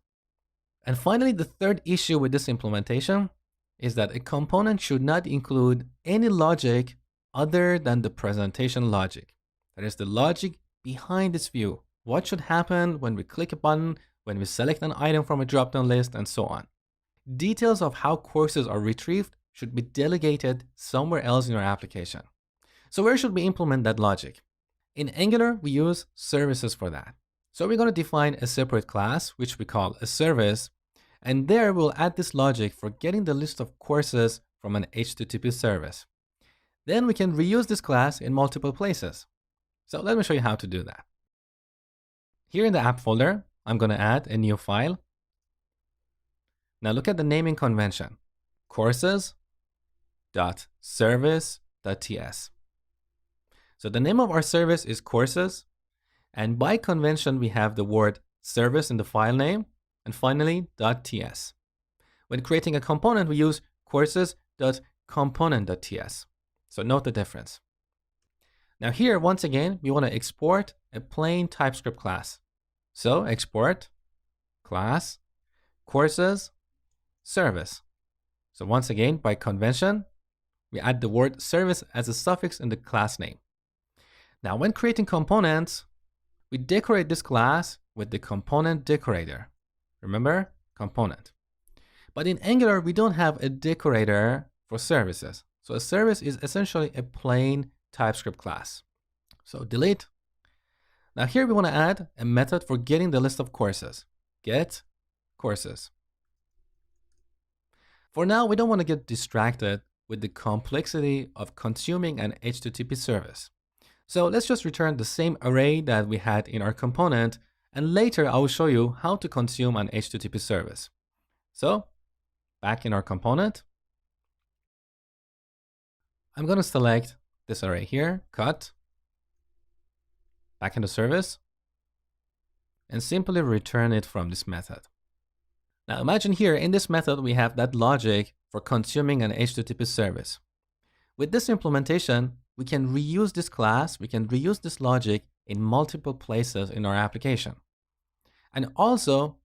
And finally, the third issue with this implementation is that a component should not include any logic other than the presentation logic. That is the logic behind this view. What should happen when we click a button, when we select an item from a drop-down list, and so on. Details of how courses are retrieved should be delegated somewhere else in our application. So where should we implement that logic? In Angular, we use services for that. So we're going to define a separate class, which we call a service, and there we'll add this logic for getting the list of courses from an HTTP service. Then we can reuse this class in multiple places. So let me show you how to do that. Here in the app folder, I'm going to add a new file. Now look at the naming convention. Courses service.ts. So the name of our service is courses, and by convention we have the word service in the file name, and finally .ts. When creating a component, we use courses.component.ts. So note the difference. Now here, once again, we want to export a plain TypeScript class. So export class courses service. So once again, by convention, we add the word service as a suffix in the class name. Now when creating components, we decorate this class with the component decorator. Remember, component. But in Angular, we don't have a decorator for services. So a service is essentially a plain TypeScript class. So delete. Now here we want to add a method for getting the list of courses. Get courses. For now, we don't want to get distracted with the complexity of consuming an HTTP service. So let's just return the same array that we had in our component, and later I will show you how to consume an HTTP service. So back in our component, I'm going to select this array here, cut, back in the service, and simply return it from this method. Now imagine here in this method, we have that logic for consuming an HTTP service. With this implementation, we can reuse this class, we can reuse this logic in multiple places in our application. And also,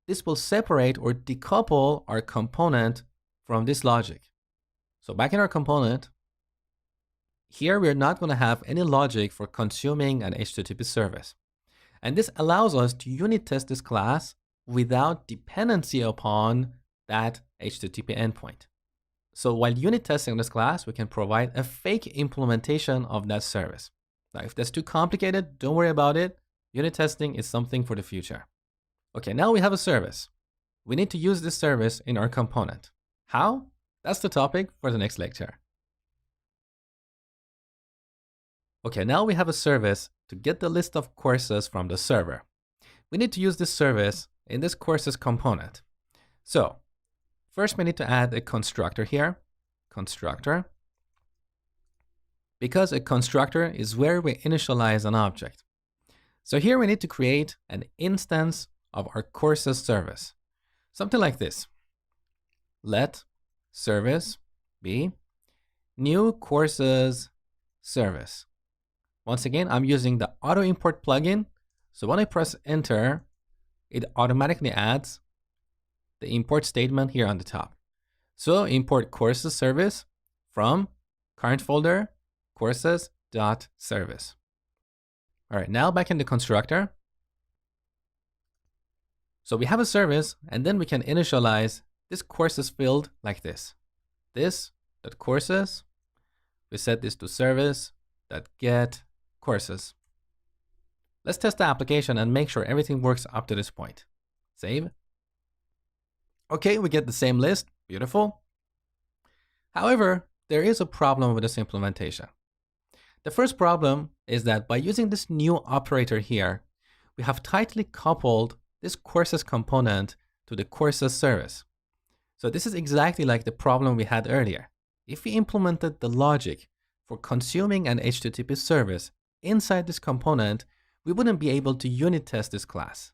this will separate or decouple our component from this logic. So back in our component, here we're not going to have any logic for consuming an HTTP service. And this allows us to unit test this class without dependency upon that HTTP endpoint. So while unit testing this class, we can provide a fake implementation of that service. Now, if that's too complicated, don't worry about it. Unit testing is something for the future. Okay, now we have a service. We need to use this service in our component. How? That's the topic for the next lecture. Okay, now we have a service to get the list of courses from the server. We need to use this service in this courses component. So first we need to add a constructor here, constructor, because a constructor is where we initialize an object. So here we need to create an instance of our courses service, something like this. Let service be new courses service. Once again, I'm using the auto import plugin. So when I press enter, it automatically adds the import statement here on the top. So import courses service from current folder courses.service. All right, now back in the constructor. So we have a service, and then we can initialize this courses field like this. This.courses, we set this to service.get courses. Let's test the application and make sure everything works up to this point. Save. Okay, we get the same list. Beautiful. However, there is a problem with this implementation. The first problem is that by using this new operator here, we have tightly coupled this courses component to the courses service. So this is exactly like the problem we had earlier. If we implemented the logic for consuming an HTTP service inside this component, we wouldn't be able to unit test this class.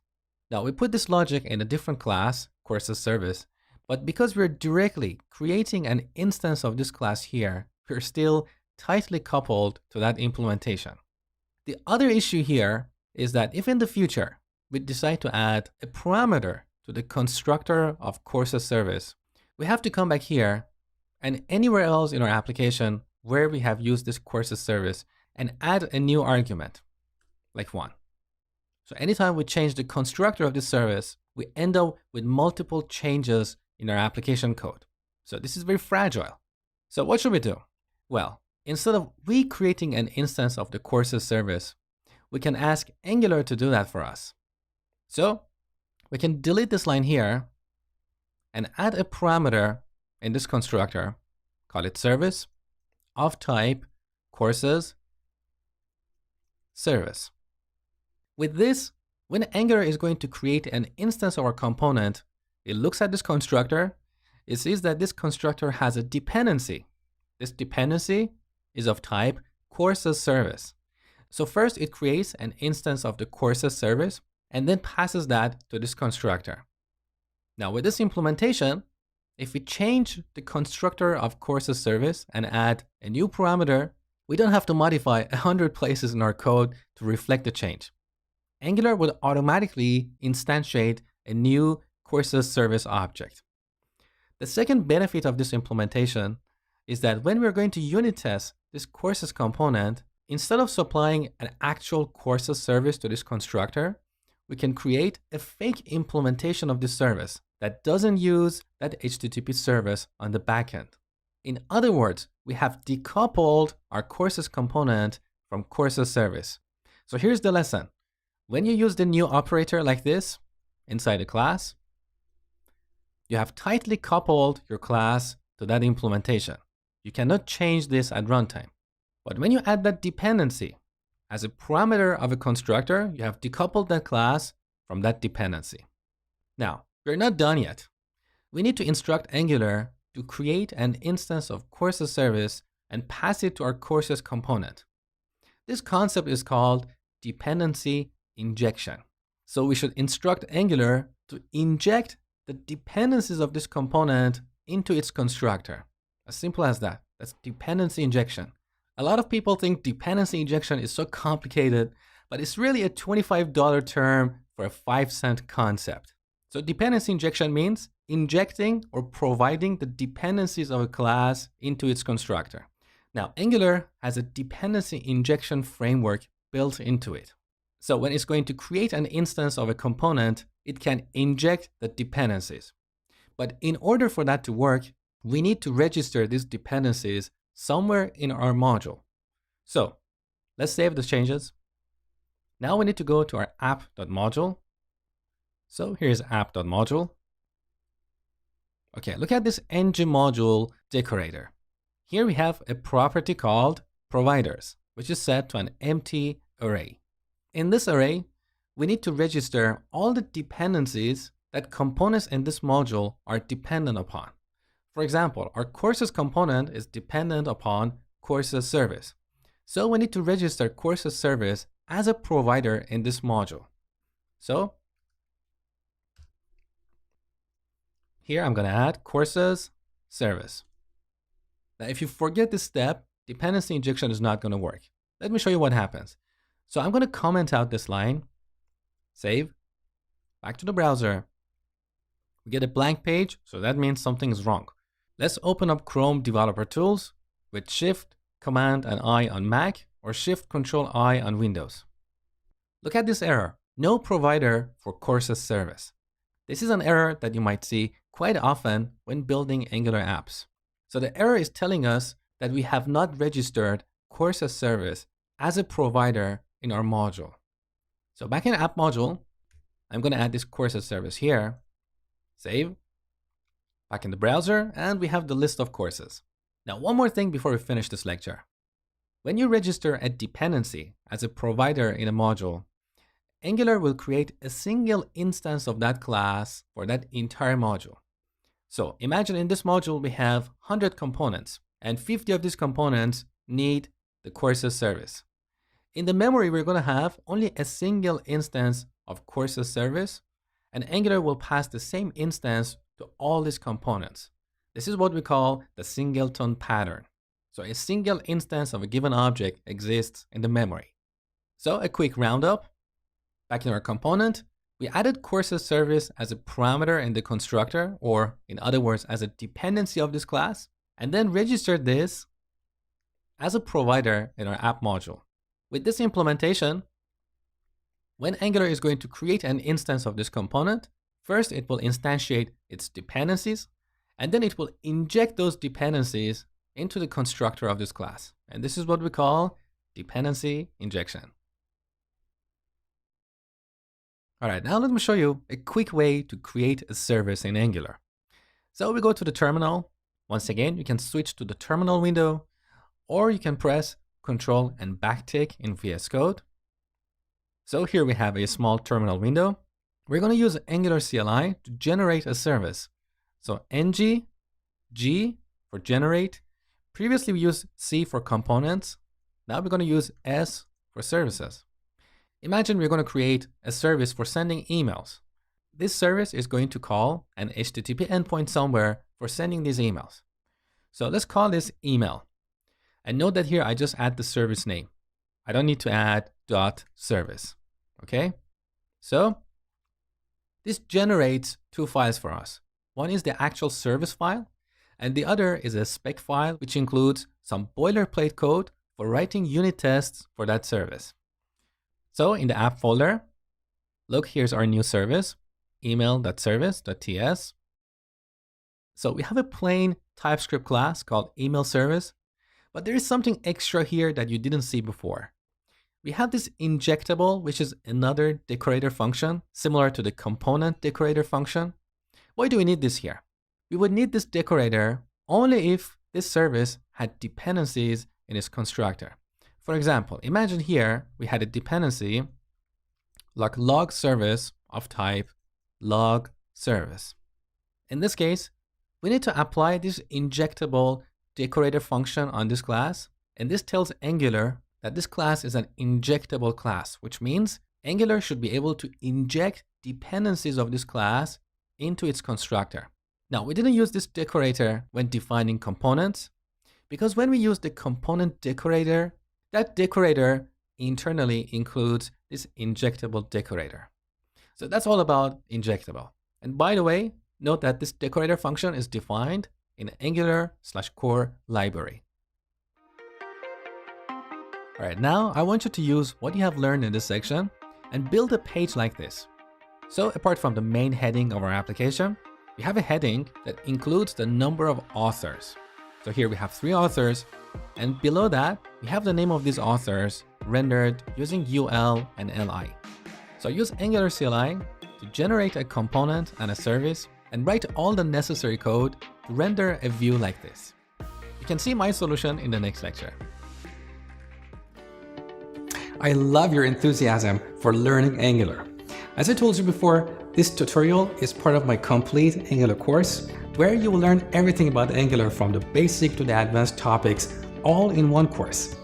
Now we put this logic in a different class, courses service, but because we're directly creating an instance of this class here, we're still tightly coupled to that implementation. The other issue here is that if in the future we decide to add a parameter to the constructor of courses service, we have to come back here and anywhere else in our application where we have used this courses service and add a new argument, like 1. So anytime we change the constructor of this service, we end up with multiple changes in our application code. So this is very fragile. So what should we do? Well, instead of recreating an instance of the courses service, we can ask Angular to do that for us. So we can delete this line here and add a parameter in this constructor, call it service, of type courses service. With this, when Angular is going to create an instance of our component, it looks at this constructor, it sees that this constructor has a dependency This dependency is of type courses service. So first it creates an instance of the courses service and then passes that to this constructor. Now with this implementation, if we change the constructor of courses service and add a new parameter, we don't have to modify 100 places in our code to reflect the change. Angular would automatically instantiate a new courses service object. The second benefit of this implementation is that when we're going to unit test this courses component, instead of supplying an actual courses service to this constructor, we can create a fake implementation of this service that doesn't use that HTTP service on the backend. In other words, we have decoupled our courses component from courses service. So here's the lesson. When you use the new operator like this inside a class, you have tightly coupled your class to that implementation. You cannot change this at runtime. But when you add that dependency as a parameter of a constructor, you have decoupled that class from that dependency. Now, we're not done yet. We need to instruct Angular to create an instance of courses service and pass it to our courses component. This concept is called dependency injection. So we should instruct Angular to inject the dependencies of this component into its constructor. As simple as that. That's dependency injection. A lot of people think dependency injection is so complicated, but it's really a $25 term for a 5-cent concept. So dependency injection means injecting or providing the dependencies of a class into its constructor. Now, Angular has a dependency injection framework built into it. So when it's going to create an instance of a component, it can inject the dependencies. But in order for that to work, we need to register these dependencies somewhere in our module. So let's save the changes. Now we need to go to our app.module. So here's app.module. Okay, look at this ng module decorator. Here we have a property called providers, which is set to an empty array. In this array, we need to register all the dependencies that components in this module are dependent upon. For example, our courses component is dependent upon courses service. So we need to register courses service as a provider in this module. So here I'm going to add courses service. Now, if you forget this step, dependency injection is not going to work. Let me show you what happens. So I'm going to comment out this line, save, back to the browser. We get a blank page, so that means something is wrong. Let's open up Chrome Developer Tools with Shift, Command, and I on Mac or Shift, Control, I on Windows. Look at this error, no provider for courses service. This is an error that you might see quite often when building Angular apps. So the error is telling us that we have not registered courses service as a provider in our module. So back in app module, I'm going to add this courses service here, save, back in the browser, and we have the list of courses. Now, one more thing before we finish this lecture. When you register a dependency as a provider in a module, Angular will create a single instance of that class for that entire module. So imagine in this module, we have 100 components, and 50 of these components need the courses service. In the memory, we're going to have only a single instance of courses service, and Angular will pass the same instance to all these components. This is what we call the singleton pattern. So a single instance of a given object exists in the memory. So a quick roundup. Back in our component, we added courses service as a parameter in the constructor, or in other words, as a dependency of this class, and then registered this as a provider in our app module. With this implementation, when Angular is going to create an instance of this component, first it will instantiate its dependencies, and then it will inject those dependencies into the constructor of this class. And this is what we call dependency injection. All right, now let me show you a quick way to create a service in Angular. So we go to the terminal. Once again, you can switch to the terminal window, or you can press Control and backtick in VS Code. So here we have a small terminal window. We're going to use Angular CLI to generate a service. So ng, g for generate, Previously, we used C for components. Now we're going to use S for services. Imagine we're going to create a service for sending emails. This service is going to call an HTTP endpoint somewhere for sending these emails. So let's call this email. And note that here I just add the service name. I don't need to add .service. Okay? So this generates two files for us. One is the actual service file, and the other is a spec file, which includes some boilerplate code for writing unit tests for that service. So in the app folder, look, here's our new service, email.service.ts. So we have a plain TypeScript class called email service, but there is something extra here that you didn't see before. We have this injectable, which is another decorator function, similar to the component decorator function. Why do we need this here? We would need this decorator only if this service had dependencies in its constructor. For example, imagine here we had a dependency like log service of type log service. In this case, we need to apply this injectable decorator function on this class, and this tells Angular that this class is an injectable class, which means Angular should be able to inject dependencies of this class into its constructor. Now, we didn't use this decorator when defining components, because when we use the component decorator, that decorator internally includes this injectable decorator. So that's all about injectable. And by the way, note that this decorator function is defined in Angular/core library. All right, now I want you to use what you have learned in this section and build a page like this. So apart from the main heading of our application, we have a heading that includes the number of authors. So here we have 3 authors, and below that, we have the name of these authors rendered using UL and LI. So use Angular CLI to generate a component and a service and write all the necessary code to render a view like this. You can see my solution in the next lecture. I love your enthusiasm for learning Angular. As I told you before, this tutorial is part of my complete Angular course, where you will learn everything about Angular from the basic to the advanced topics, all in one course.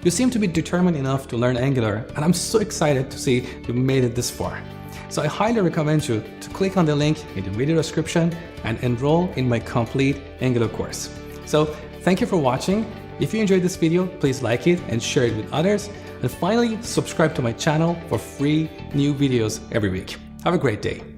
You seem to be determined enough to learn Angular, and I'm so excited to see you made it this far. So I highly recommend you to click on the link in the video description and enroll in my complete Angular course. So thank you for watching. If you enjoyed this video, please like it and share it with others. And finally, subscribe to my channel for free new videos every week. Have a great day.